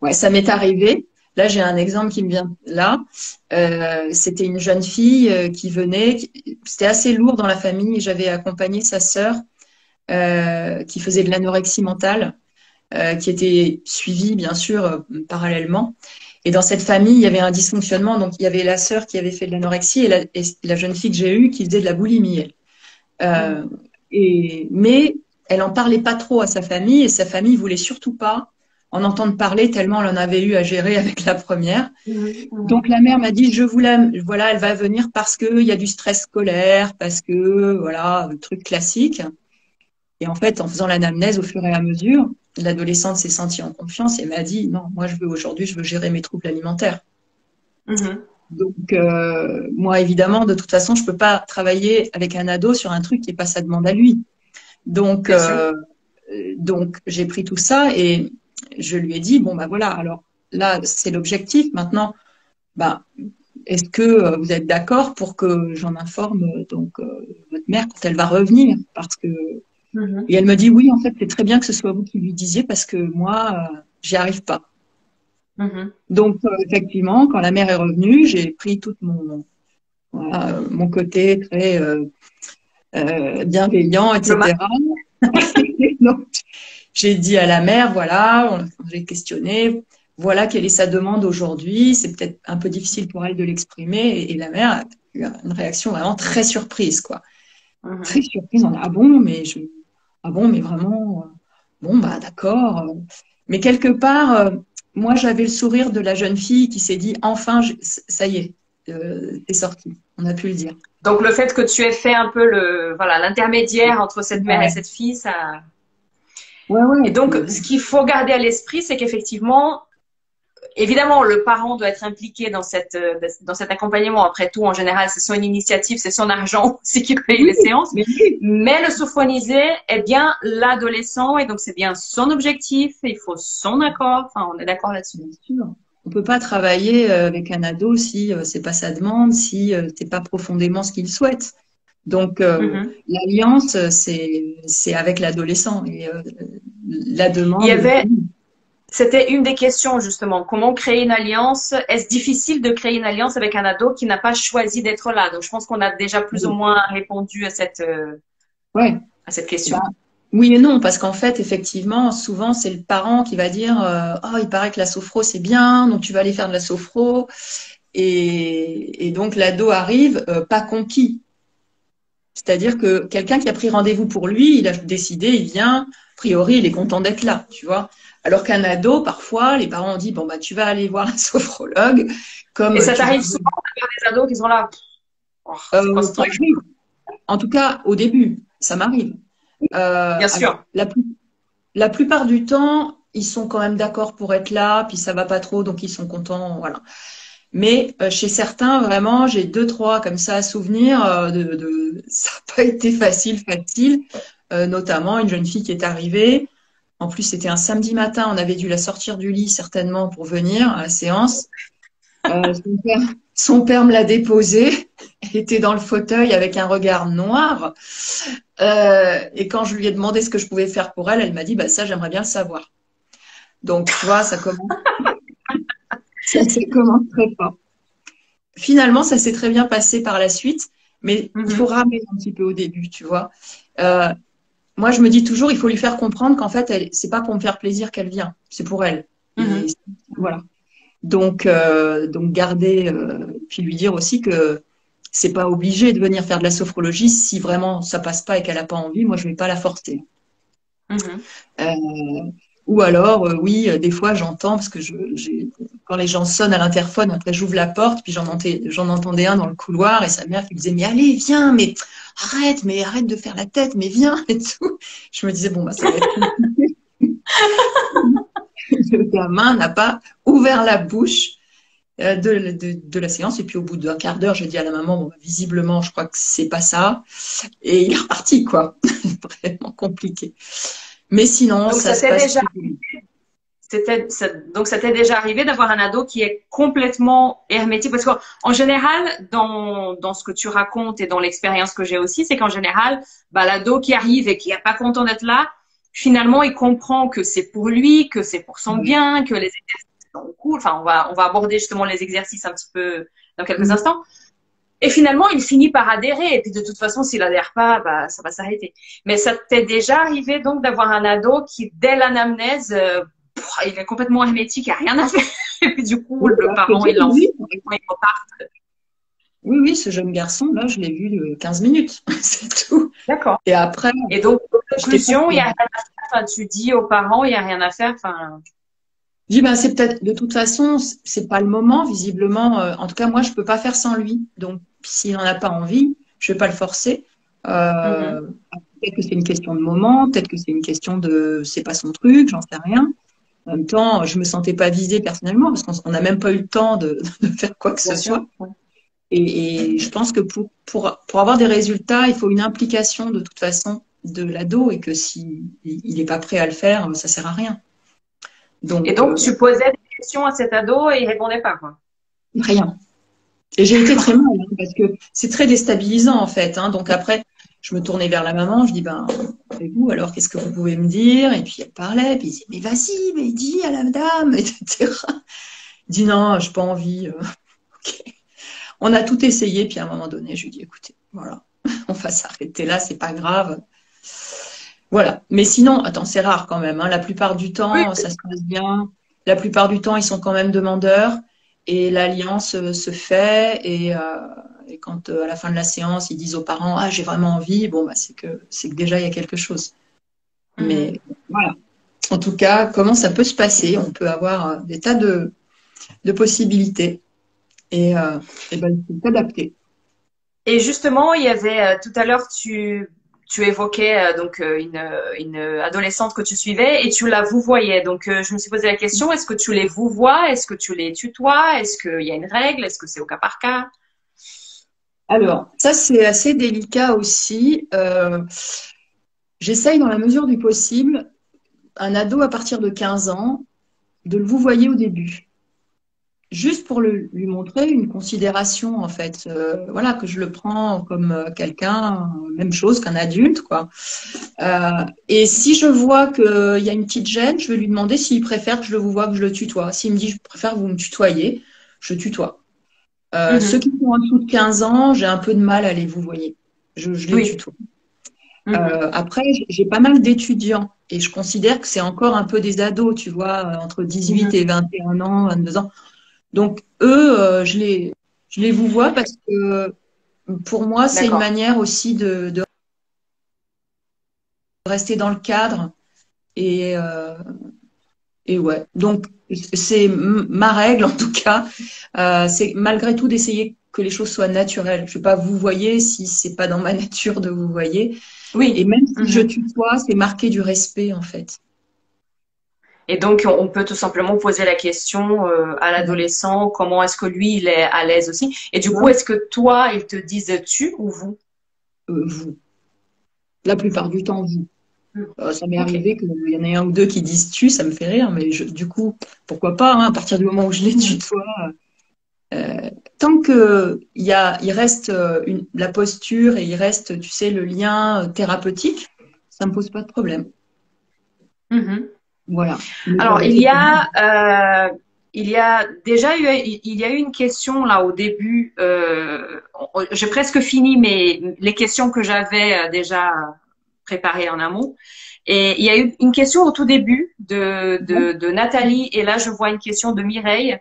Speaker 2: Ouais, ça m'est arrivé. Là, j'ai un exemple qui me vient là. C'était une jeune fille qui venait. C'était assez lourd dans la famille. J'avais accompagné sa sœur qui faisait de l'anorexie mentale, qui était suivie, bien sûr, parallèlement. Et dans cette famille, il y avait un dysfonctionnement. Donc, il y avait la sœur qui avait fait de l'anorexie et la jeune fille que j'ai eue qui faisait de la boulimie.
Speaker 1: Mhm.
Speaker 2: Euh, mais elle en parlait pas trop à sa famille et sa famille voulait surtout pas en entendre parler tellement elle en avait eu à gérer avec la première.
Speaker 1: Mhm. Mhm.
Speaker 2: Donc la mère m'a dit voilà, elle va venir parce qu'il y a du stress scolaire, parce que voilà, le truc classique. Et en fait, en faisant l'anamnèse au fur et à mesure, l'adolescente s'est sentie en confiance et m'a dit non, moi je veux gérer mes troubles alimentaires.
Speaker 1: Mhm.
Speaker 2: Donc moi évidemment, de toute façon, je peux pas travailler avec un ado sur un truc qui est pas sa demande à lui. Donc,
Speaker 1: Bien sûr.
Speaker 2: j'ai pris tout ça et je lui ai dit, bon, bah voilà, alors là, c'est l'objectif. Maintenant, bah, est-ce que vous êtes d'accord pour que j'en informe votre mère quand elle va revenir? Parce que,
Speaker 1: Mhm.
Speaker 2: et elle me dit, oui, en fait, c'est très bien que ce soit vous qui lui disiez parce que moi, j'y arrive pas.
Speaker 1: Mhm.
Speaker 2: Donc, effectivement, quand la mère est revenue, j'ai pris voilà, mon côté très bienveillant,
Speaker 1: Diplomate.
Speaker 2: etc. Donc, j'ai dit à la mère, voilà, j'ai questionné, voilà quelle est sa demande aujourd'hui. C'est peut-être un peu difficile pour elle de l'exprimer. Et la mère a eu une réaction vraiment très surprise, quoi. Très
Speaker 1: Mhm.
Speaker 2: surprise. On a, ah bon, mais vraiment, bon, bah, d'accord. Mais quelque part, moi, j'avais le sourire de la jeune fille qui s'est dit, enfin, ça y est, c'est sorti. On a pu le dire.
Speaker 1: Donc le fait que tu aies fait un peu l'intermédiaire entre cette mère et
Speaker 2: Ouais,
Speaker 1: cette fille, ça.
Speaker 2: ouais,
Speaker 1: Et
Speaker 2: ouais.
Speaker 1: donc ce qu'il faut garder à l'esprit, c'est qu'effectivement, évidemment, le parent doit être impliqué dans cet accompagnement. Après tout, en général, c'est son initiative, c'est son argent, c'est qui paye
Speaker 2: Oui,
Speaker 1: les séances.
Speaker 2: mais oui,
Speaker 1: Mais le sophronisé est bien l'adolescent et donc c'est bien son objectif. Il faut son accord. Enfin, on est d'accord là-dessus.
Speaker 2: bien sûr. On peut pas travailler avec un ado si c'est pas sa demande, si c'est pas profondément ce qu'il souhaite. Donc
Speaker 1: Mhm.
Speaker 2: l'alliance, c'est avec l'adolescent et la
Speaker 1: Il y
Speaker 2: demande.
Speaker 1: avait C'était une des questions, justement. Comment créer une alliance? Est-ce difficile de créer une alliance avec un ado qui n'a pas choisi d'être là? Donc, je pense qu'on a déjà plus ou
Speaker 2: Oui.
Speaker 1: moins répondu
Speaker 2: Ouais.
Speaker 1: à cette
Speaker 2: Ben,
Speaker 1: question.
Speaker 2: oui et non, parce qu'en fait, effectivement, souvent c'est le parent qui va dire oh, il paraît que la sophro c'est bien, donc tu vas aller faire de la sophro. Et donc l'ado arrive pas conquis. C'est-à-dire que quelqu'un qui a pris rendez-vous pour lui, il a décidé, il vient, a priori, il est content d'être là, tu vois. Alors qu'un ado, parfois, les parents ont dit, bon, bah, tu vas aller voir un sophrologue,
Speaker 1: Et
Speaker 2: comme
Speaker 1: ça
Speaker 2: tu vas.
Speaker 1: t'arrive souvent d'avoir des ados qui sont là. Oh, c'est quoi ce
Speaker 2: Ça
Speaker 1: truc?
Speaker 2: m'arrive. En tout cas, au début, ça m'arrive.
Speaker 1: Bien
Speaker 2: Alors,
Speaker 1: sûr.
Speaker 2: la plupart du temps, ils sont quand même d'accord pour être là, puis ça va pas trop, donc ils sont contents, voilà. Mais chez certains, vraiment, j'ai deux, trois comme ça à souvenir ça n'a pas été facile, notamment une jeune fille qui est arrivée. En plus, c'était un samedi matin. On avait dû la sortir du lit certainement pour venir à la séance. Son père me l'a déposée. Elle était dans le fauteuil avec un regard noir. Et quand je lui ai demandé ce que je pouvais faire pour elle, elle m'a dit, bah, ça, j'aimerais bien le savoir. Donc, tu vois, ça commence très fort. Finalement, ça s'est très bien passé par la suite, mais il faut ramener un petit peu au début, tu vois. Moi, je me dis toujours, il faut lui faire comprendre qu'en fait, c'est pas pour me faire plaisir qu'elle vient, c'est pour elle. Et voilà. Donc garder, puis lui dire aussi que c'est pas obligé de venir faire de la sophrologie si vraiment ça passe pas et qu'elle a pas envie. Moi, je vais pas la forcer. Ou alors, oui, des fois, j'entends, parce que quand les gens sonnent à l'interphone, après j'ouvre la porte, puis j'en entendais un dans le couloir, et sa mère qui me disait, mais allez, viens, mais arrête de faire la tête, mais viens, et tout. Je me disais, bon, bah, ça va être compliqué. Le gamin n'a pas ouvert la bouche de la séance, et puis au bout d'un quart d'heure, j'ai dit à la maman, bon, bah, visiblement, je crois que c'est pas ça, et il est reparti, quoi. Vraiment compliqué. Mais sinon,
Speaker 1: donc,
Speaker 2: ça se passe.
Speaker 1: Donc, ça t'est déjà arrivé d'avoir un ado qui est complètement hermétique? Parce qu'en général, dans ce que tu racontes et dans l'expérience que j'ai aussi, c'est qu'en général, bah, l'ado qui arrive et qui est pas content d'être là, finalement, il comprend que c'est pour lui, que c'est pour son bien, que les exercices sont cool. Enfin, on va aborder justement les exercices un petit peu dans quelques instants. Et finalement, il finit par adhérer. Et puis, de toute façon, s'il adhère pas, bah, ça va s'arrêter. Mais ça t'est déjà arrivé, donc, d'avoir un ado qui, dès l'anamnèse, il est complètement hermétique, il n'y a rien à faire. Et puis, du coup, le parent, il l'envoie, il repart.
Speaker 2: Oui, ce jeune garçon, là, je l'ai vu de 15 minutes. C'est tout.
Speaker 1: D'accord.
Speaker 2: Et après.
Speaker 1: Et donc, conclusion, il n'y a rien à faire. Enfin, tu dis aux parents, il n'y a rien à faire. Enfin.
Speaker 2: Je dis, ben, c'est peut-être, de toute façon, c'est pas le moment, visiblement. En tout cas, moi, je peux pas faire sans lui. Donc, s'il n'en a pas envie, je vais pas le forcer. Peut-être que c'est une question de moment, peut-être que c'est une question de, c'est pas son truc, j'en sais rien. En même temps, je me sentais pas visée personnellement parce qu'on n'a même pas eu le temps de faire quoi que ce soit. Et je pense que pour avoir des résultats, il faut une implication de toute façon de l'ado et que si il n'est pas prêt à le faire, ça sert à rien.
Speaker 1: Et donc, tu posais des questions à cet ado et il répondait pas, quoi.
Speaker 2: Rien. Et j'ai été très mal hein, parce que c'est très déstabilisant en fait. Hein. Donc après, je me tournais vers la maman, je dis ben et vous alors qu'est-ce que vous pouvez me dire? Et puis elle parlait, puis il disait mais vas-y, mais dis à la dame, etc. Il dit non, j'ai pas envie. Ok. On a tout essayé, puis à un moment donné, je lui dis écoutez, voilà, on va s'arrêter là, c'est pas grave. Voilà. Mais sinon, attends, c'est rare quand même. Hein. La plupart du temps, ça se passe bien. La plupart du temps, ils sont quand même demandeurs. Et l'alliance se fait. Et quand à la fin de la séance, ils disent aux parents, ah, j'ai vraiment envie, bon, bah, c'est que déjà, il y a quelque chose. Mais voilà. En tout cas, comment ça peut se passer? On peut avoir des tas de possibilités. Et ben, il faut s'adapter.
Speaker 1: Et justement, il y avait tout à l'heure, tu évoquais donc une adolescente que tu suivais et tu la vouvoyais. Donc je me suis posé la question, est-ce que tu les vouvoies? Est-ce que tu les tutoies? Est-ce qu'il y a une règle? Est-ce que c'est au cas par cas?
Speaker 2: Alors, ça, c'est assez délicat aussi. J'essaye, dans la mesure du possible, un ado à partir de 15 ans, de le vouvoyer au début. Juste pour lui montrer une considération, en fait. Voilà, que je le prends comme quelqu'un, même chose qu'un adulte, quoi. Et si je vois qu'il y a une petite gêne, je vais lui demander s'il préfère que je le vouvoie, que je le tutoie. S'il me dit, je préfère que vous me tutoyez, je tutoie. Ceux qui sont en dessous de 15 ans, j'ai un peu de mal à les vouvoyer. Je les tutoie. Après, j'ai pas mal d'étudiants et je considère que c'est encore un peu des ados, tu vois, entre 18 et 21 ans, 22 ans. Donc, eux, je les vouvoie parce que pour moi, c'est une manière aussi de rester dans le cadre. Et ouais, donc c'est ma règle en tout cas. C'est malgré tout d'essayer que les choses soient naturelles. Je ne vais pas vouvoyer si c'est pas dans ma nature de vouvoyer.
Speaker 1: Oui.
Speaker 2: Et même si je tutoie, c'est marquer du respect en fait.
Speaker 1: Et donc, on peut tout simplement poser la question à l'adolescent, comment est-ce que lui, il est à l'aise aussi? Et du coup, est-ce que toi, ils te disent tu ou vous?
Speaker 2: Vous. La plupart du temps, vous. Ça m'est
Speaker 1: Ok.
Speaker 2: arrivé qu'il y en ait un ou deux qui disent tu, ça me fait rire, mais du coup, pourquoi pas, hein, à partir du moment où je les tutoie. Tant que il reste la posture et il reste, tu sais, le lien thérapeutique, ça me pose pas de problème.
Speaker 1: Mhm.
Speaker 2: Voilà. Mais
Speaker 1: Alors,
Speaker 2: j'aurais été.
Speaker 1: il y a déjà eu, il y a eu une question là au début. J'ai presque fini les questions que j'avais déjà préparées en amont. Et il y a eu une question au tout début de Nathalie. Et là, je vois une question de Mireille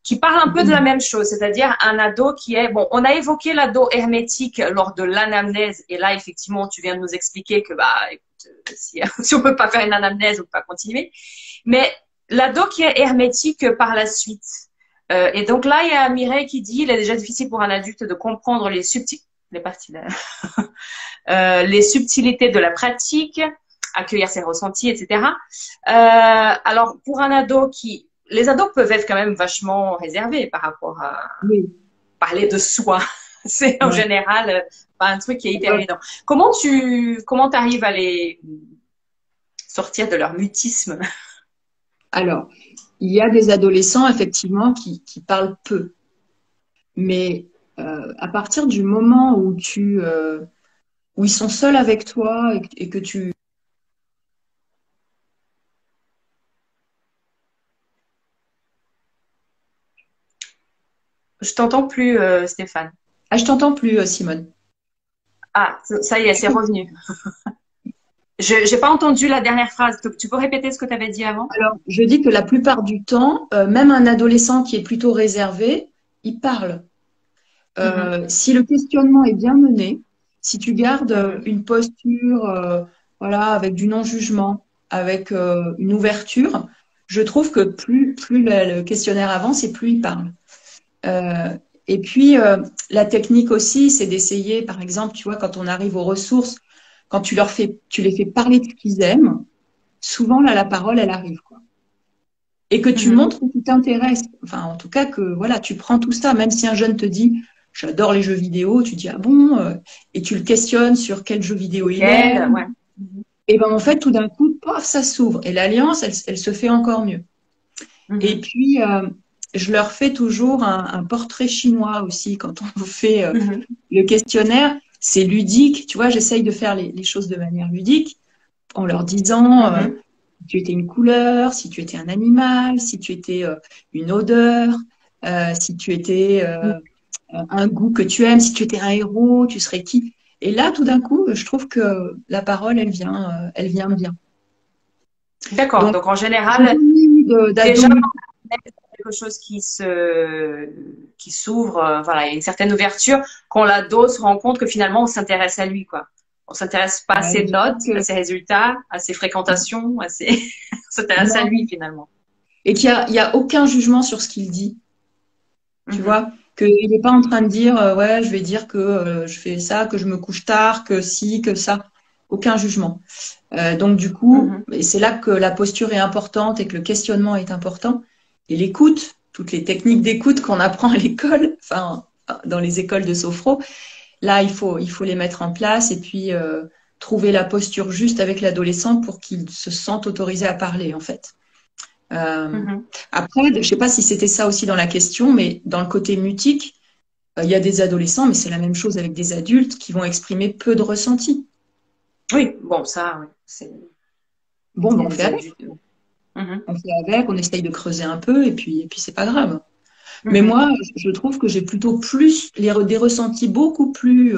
Speaker 1: qui parle un peu de la même chose, c'est-à-dire un ado qui est, bon, on a évoqué l'ado hermétique lors de l'anamnèse, et là, effectivement, tu viens de nous expliquer que, bah, écoute, si on peut pas faire une anamnèse, on peut pas continuer, mais l'ado qui est hermétique par la suite. Et donc là, il y a Mireille qui dit, il est déjà difficile pour un adulte de comprendre les parties, les subtilités de la pratique, accueillir ses ressentis, etc. Alors, pour un ado les ados peuvent être quand même vachement réservés par rapport à
Speaker 2: Oui.
Speaker 1: parler de soi. C'est en
Speaker 2: Ouais.
Speaker 1: général pas un truc qui est hyper
Speaker 2: Ouais.
Speaker 1: évident. Comment t'arrives à les sortir de leur mutisme?
Speaker 2: Alors, il y a des adolescents, effectivement, qui parlent peu. Mais à partir du moment où ils sont seuls avec toi et que tu...
Speaker 1: Je t'entends plus, Stéphane.
Speaker 2: Ah, je t'entends plus, Simone.
Speaker 1: Ah, ça y est, c'est revenu. Je n'ai pas entendu la dernière phrase. Tu peux répéter ce que tu avais dit avant?
Speaker 2: Alors, je dis que la plupart du temps, même un adolescent qui est plutôt réservé, il parle.
Speaker 1: Mhm,
Speaker 2: Si le questionnement est bien mené, si tu gardes
Speaker 1: mhm,
Speaker 2: une posture, voilà, avec du non-jugement, avec une ouverture, je trouve que plus le questionnaire avance et plus il parle. Euh, et puis, la technique aussi, c'est d'essayer, par exemple, tu vois, quand on arrive aux ressources, quand tu les fais parler de ce qu'ils aiment, souvent, là, la parole, elle arrive, quoi. Et que tu
Speaker 1: mhm.
Speaker 2: montres que tu t'intéresses. Enfin, en tout cas, que voilà, tu prends tout ça, même si un jeune te dit, j'adore les jeux vidéo, tu dis, ah bon, et tu le questionnes sur quel jeu vidéo il
Speaker 1: Lesquels?
Speaker 2: aime.
Speaker 1: Ouais. Mhm,
Speaker 2: Et ben, en fait, tout d'un coup, paf, ça s'ouvre. Et l'alliance, elle se fait encore mieux. Et
Speaker 1: mhm,
Speaker 2: puis, je leur fais toujours un portrait chinois aussi quand on fait
Speaker 1: mhm,
Speaker 2: le questionnaire. C'est ludique, tu vois, j'essaye de faire les choses de manière ludique en leur disant
Speaker 1: mhm.
Speaker 2: si tu étais une couleur, si tu étais un animal, si tu étais une odeur, si tu étais un goût que tu aimes, si tu étais un héros, tu serais qui? Et là, tout d'un coup, je trouve que la parole, elle vient bien.
Speaker 1: D'accord.
Speaker 2: Donc,
Speaker 1: Donc en
Speaker 2: j'ai
Speaker 1: général,
Speaker 2: jamais eu
Speaker 1: déjà
Speaker 2: d'ado.
Speaker 1: quelque chose qui s'ouvre, voilà, il y a une certaine ouverture quand l'ado se rend compte que finalement on s'intéresse à lui, quoi. On s'intéresse pas à
Speaker 2: Ouais,
Speaker 1: ses
Speaker 2: je crois
Speaker 1: notes, à
Speaker 2: que
Speaker 1: ses résultats, à ses fréquentations, on s'intéresse à lui
Speaker 2: non.
Speaker 1: finalement.
Speaker 2: Et il y a aucun jugement sur ce qu'il dit. Tu
Speaker 1: Mhm,
Speaker 2: vois, qu'il n'est pas en train de dire ouais, je vais dire que je fais ça, que je me couche tard, que si, que ça. Aucun jugement. Donc du coup,
Speaker 1: mhm,
Speaker 2: et c'est là que la posture est importante et que le questionnement est important. Et l'écoute, toutes les techniques d'écoute qu'on apprend à l'école, enfin dans les écoles de sophro, là il faut les mettre en place et puis trouver la posture juste avec l'adolescent pour qu'il se sente autorisé à parler en fait. Euh,
Speaker 1: mhm.
Speaker 2: Après, je sais pas si c'était ça aussi dans la question, mais dans le côté mutique, il y a des adolescents, mais c'est la même chose avec des adultes qui vont exprimer peu de ressenti.
Speaker 1: Oui, bon, ça, oui, c'est,
Speaker 2: Bon,
Speaker 1: il
Speaker 2: ben,
Speaker 1: y a
Speaker 2: on fait
Speaker 1: des
Speaker 2: avec.
Speaker 1: adultes. Mhm,
Speaker 2: On fait avec, on essaye de creuser un peu, et puis c'est pas grave. Mais
Speaker 1: mhm,
Speaker 2: moi, je trouve que j'ai plutôt plus des ressentis beaucoup plus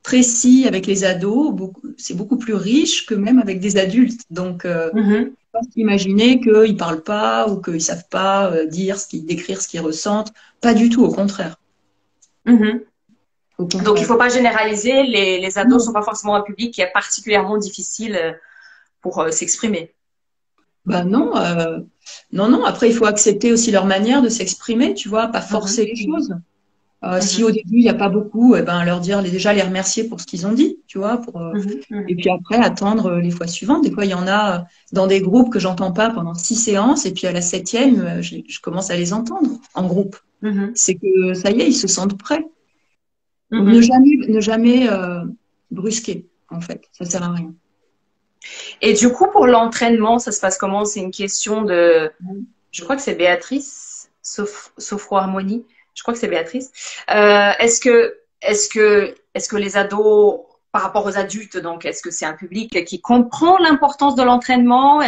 Speaker 2: précis avec les ados. C'est beaucoup plus riche que même avec des adultes. Donc,
Speaker 1: mhm,
Speaker 2: faut pas s'imaginer qu'ils parlent pas ou qu'ils savent pas dire décrire ce qu'ils ressentent. Pas du tout, au contraire.
Speaker 1: mhm.
Speaker 2: Au
Speaker 1: Donc, il
Speaker 2: contraire.
Speaker 1: faut pas généraliser. Les ados
Speaker 2: Non.
Speaker 1: sont pas forcément un public qui est particulièrement difficile pour s'exprimer.
Speaker 2: Bah non, non, non. Après, il faut accepter aussi leur manière de s'exprimer, tu vois, pas
Speaker 1: Mhm,
Speaker 2: forcer les choses. Si
Speaker 1: mhm,
Speaker 2: au début il n'y a pas beaucoup, eh ben leur dire déjà les remercier pour ce qu'ils ont dit, tu vois,
Speaker 1: mhm,
Speaker 2: et
Speaker 1: mhm.
Speaker 2: puis après attendre les fois suivantes. Des fois, il y en a dans des groupes que j'entends pas pendant 6 séances, et puis à la septième, je commence à les entendre en groupe.
Speaker 1: Mhm,
Speaker 2: C'est que ça y est, ils se sentent prêts.
Speaker 1: mhm.
Speaker 2: Ne jamais brusquer, en fait, ça sert à rien.
Speaker 1: Et du coup, pour l'entraînement, ça se passe comment? C'est une question de, je crois que c'est Béatrice, Sophro-Harmonie. Je crois que c'est Béatrice. Est-ce que les ados, par rapport aux adultes, donc, est-ce que c'est un public qui comprend l'importance de l'entraînement?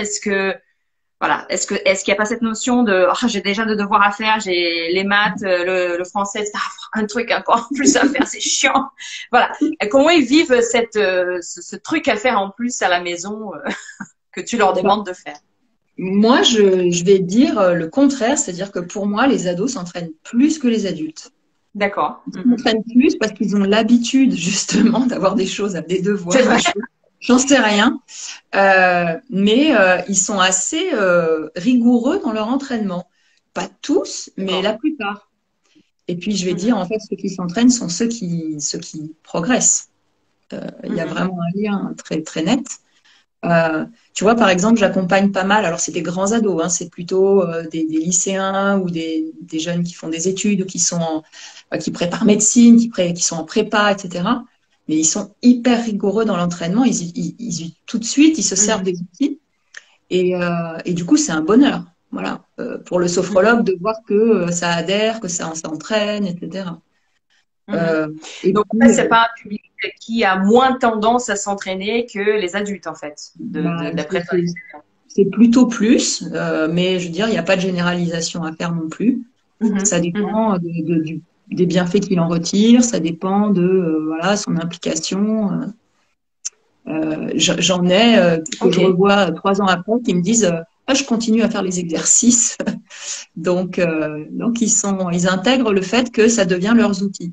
Speaker 1: Voilà, est-ce qu'il n'y a pas cette notion de, oh, j'ai déjà de devoirs à faire, j'ai les maths, le français, etc. Un truc encore plus à faire, c'est chiant. Voilà. Et comment ils vivent ce truc à faire en plus à la maison que tu leur demandes de faire?
Speaker 2: Moi, je vais dire le contraire, c'est-à-dire que pour moi, les ados s'entraînent plus que les adultes.
Speaker 1: D'accord.
Speaker 2: Ils s'entraînent plus parce qu'ils ont l'habitude justement d'avoir des choses, des devoirs,
Speaker 1: C'est vrai.
Speaker 2: des choses. J'en sais rien, mais ils sont assez rigoureux dans leur entraînement. Pas tous, mais la plupart. Et puis je vais dire, en fait, ceux qui s'entraînent sont ceux qui progressent. Il y a vraiment un lien très très net. Tu vois, par exemple, j'accompagne pas mal, alors c'est des grands ados, hein, c'est plutôt des lycéens ou des jeunes qui font des études ou qui préparent médecine, qui sont en prépa, etc. Mais ils sont hyper rigoureux dans l'entraînement, tout de suite, ils se servent des outils et du coup, c'est un bonheur. Voilà, pour le sophrologue de voir que ça adhère, que ça s'entraîne, etc. Et
Speaker 1: Donc, en fait, c'est pas un public qui a moins tendance à s'entraîner que les adultes, en fait, d'après toi.
Speaker 2: C'est plutôt plus, mais je veux dire, il n'y a pas de généralisation à faire non plus. Ça dépend des bienfaits qu'il en retire, ça dépend de voilà, son implication. J'en ai que je revois 3 ans après qui me disent ah, je continue à faire les exercices. donc ils intègrent le fait que ça devient leurs outils.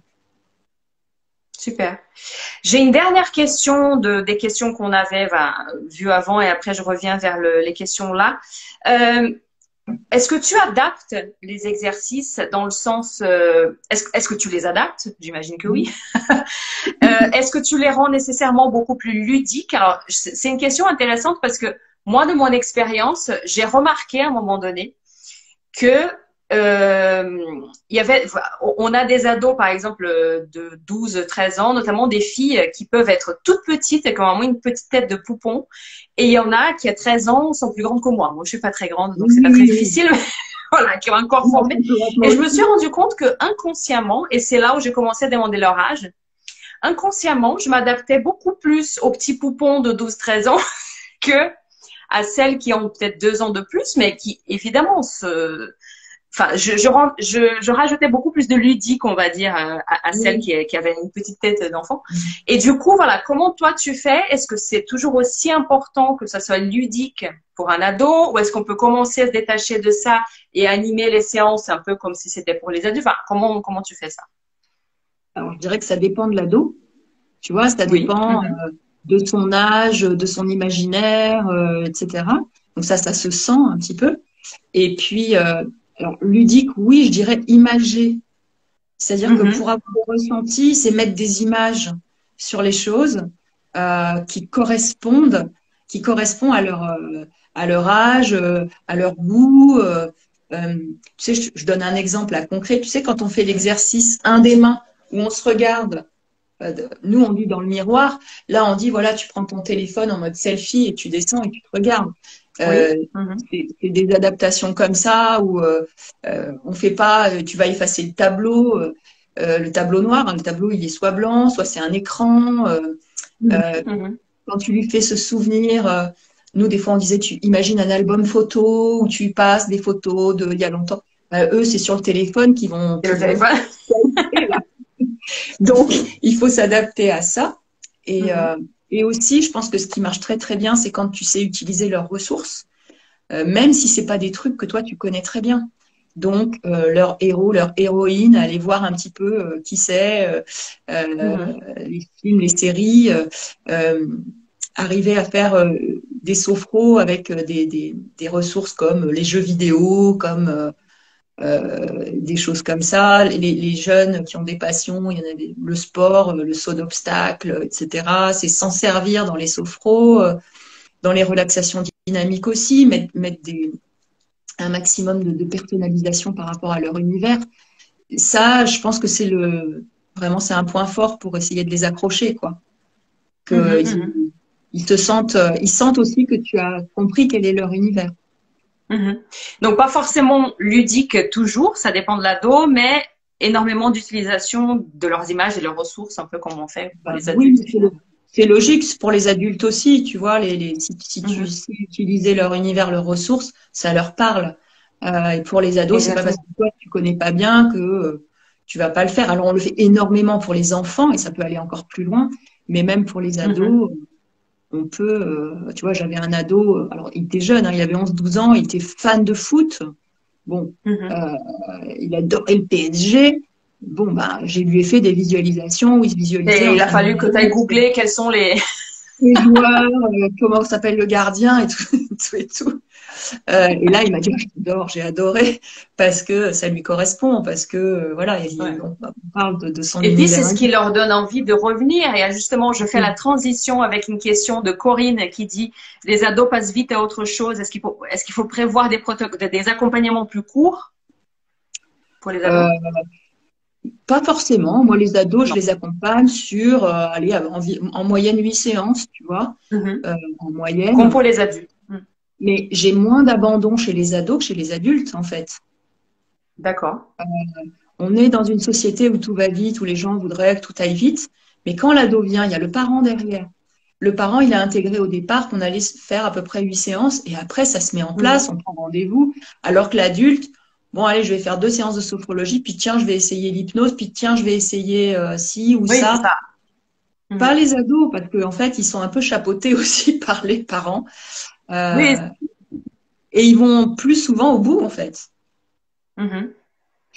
Speaker 1: Super. J'ai une dernière question des questions qu'on avait vues avant et après je reviens vers les questions là. Est-ce que tu adaptes les exercices dans le sens, est-ce que tu les adaptes? J'imagine que oui. Est-ce que tu les rends nécessairement beaucoup plus ludiques? Alors, c'est une question intéressante parce que moi, de mon expérience, j'ai remarqué à un moment donné que on a des ados, par exemple, de 12-13 ans, notamment des filles qui peuvent être toutes petites et qui ont vraiment une petite tête de poupon. Et il y en a qui, à 13 ans, sont plus grandes que moi. Moi, je suis pas très grande, donc c'est pas très difficile. Voilà, qui ont un corps formé. Et je me suis rendu compte que inconsciemment, et c'est là où j'ai commencé à demander leur âge, inconsciemment, je m'adaptais beaucoup plus aux petits poupons de 12-13 ans que à celles qui ont peut-être 2 ans de plus, mais qui, évidemment, Enfin, je rajoutais beaucoup plus de ludique, on va dire, à celle qui avait une petite tête d'enfant. Et du coup, voilà, comment toi tu fais? Est-ce que c'est toujours aussi important que ça soit ludique pour un ado, ou est-ce qu'on peut commencer à se détacher de ça et animer les séances un peu comme si c'était pour les adultes? Enfin, comment tu fais ça?
Speaker 2: Alors, je dirais que ça dépend de l'ado. Tu vois, ça dépend de son âge, de son imaginaire, etc. Donc ça se sent un petit peu. Et puis, alors, ludique, oui, je dirais imagé. C'est-à-dire que pour avoir des ressentis, c'est mettre des images sur les choses qui correspondent à leur âge, à leur goût. Tu sais, je donne un exemple concret. Tu sais, quand on fait l'exercice un des mains où on se regarde, nous on dit dans le miroir, là on dit voilà, tu prends ton téléphone en mode selfie et tu descends et tu te regardes. C'est des adaptations comme ça où on fait pas, tu vas effacer le tableau noir, hein, le tableau il est soit blanc, soit c'est un écran. Quand tu lui fais ce souvenir, nous des fois on disait tu imagines un album photo où tu passes des photos d'il y a longtemps. Eux c'est sur le téléphone qu'ils vont. Donc il faut s'adapter à ça et aussi, je pense que ce qui marche très très bien, c'est quand tu sais utiliser leurs ressources, même si c'est pas des trucs que toi tu connais très bien. Donc leur héros, leur héroïne, aller voir un petit peu qui c'est, les films, les séries, arriver à faire des sophros avec des ressources comme les jeux vidéo, comme des choses comme ça. Les jeunes qui ont des passions, il y en a le sport, le saut d'obstacles, etc. C'est s'en servir dans les sophros, dans les relaxations dynamiques aussi, mettre un maximum de personnalisation par rapport à leur univers. Ça, je pense que vraiment c'est un point fort pour essayer de les accrocher, quoi. ils sentent aussi que tu as compris quel est leur univers.
Speaker 1: Mhm. Donc, pas forcément ludique toujours, ça dépend de l'ado, mais énormément d'utilisation de leurs images et leurs ressources, un peu comme on fait pour les
Speaker 2: Oui,
Speaker 1: adultes.
Speaker 2: c'est logique c'est pour les adultes aussi, tu vois, si tu
Speaker 1: Mhm.
Speaker 2: sais utiliser leur univers, leurs ressources, ça leur parle. Et pour les ados, c'est pas parce
Speaker 1: Exactement.
Speaker 2: que toi, tu connais pas bien que tu vas pas le faire. Alors, on le fait énormément pour les enfants et ça peut aller encore plus loin, mais même pour les
Speaker 1: Mhm.
Speaker 2: ados, on peut, tu vois, j'avais un ado, alors il était jeune, hein, il avait 11-12 ans, il était fan de foot. Bon,
Speaker 1: Mhm.
Speaker 2: euh, il adorait le PSG. Bon, bah, j'ai lui ai fait des visualisations où il se visualisait
Speaker 1: Et
Speaker 2: en
Speaker 1: il a
Speaker 2: train de
Speaker 1: fallu que tu ailles googler quels sont les…
Speaker 2: les joueurs, comment s'appelle le gardien et tout, tout et tout. Et là, il m'a dit, oh, j'adore, j'ai adoré, parce que ça lui correspond, parce que, voilà,
Speaker 1: Ouais.
Speaker 2: on parle de son
Speaker 1: Et puis, c'est
Speaker 2: univers.
Speaker 1: ce qui leur donne envie de revenir. Et justement, je fais la transition avec une question de Corinne qui dit, les ados passent vite à autre chose. Est-ce qu'il faut prévoir des accompagnements plus courts pour les ados?
Speaker 2: Euh, Pas forcément. Moi, les ados, je
Speaker 1: Non.
Speaker 2: les accompagne sur, allez, en moyenne 8 séances, tu vois,
Speaker 1: Mhm.
Speaker 2: en
Speaker 1: Comme
Speaker 2: moyenne.
Speaker 1: pour les adultes. Mhm.
Speaker 2: Mais j'ai moins d'abandon chez les ados que chez les adultes, en fait.
Speaker 1: D'accord.
Speaker 2: On est dans une société où tout va vite, où les gens voudraient que tout aille vite. Mais quand l'ado vient, il y a le parent derrière. Le parent, il a intégré au départ qu'on allait faire à peu près 8 séances et après, ça se met en
Speaker 1: Mhm.
Speaker 2: place, on prend rendez-vous. Alors que l'adulte, bon, allez, je vais faire 2 séances de sophrologie, puis tiens, je vais essayer l'hypnose, puis tiens, je vais essayer ci ou
Speaker 1: Oui, c'est
Speaker 2: ça.
Speaker 1: ça.
Speaker 2: Pas
Speaker 1: Mhm.
Speaker 2: les ados, parce qu'en fait, ils sont un peu chapeautés aussi par les parents.
Speaker 1: Oui.
Speaker 2: Euh, et ils vont plus souvent au bout, en fait.
Speaker 1: Mhm.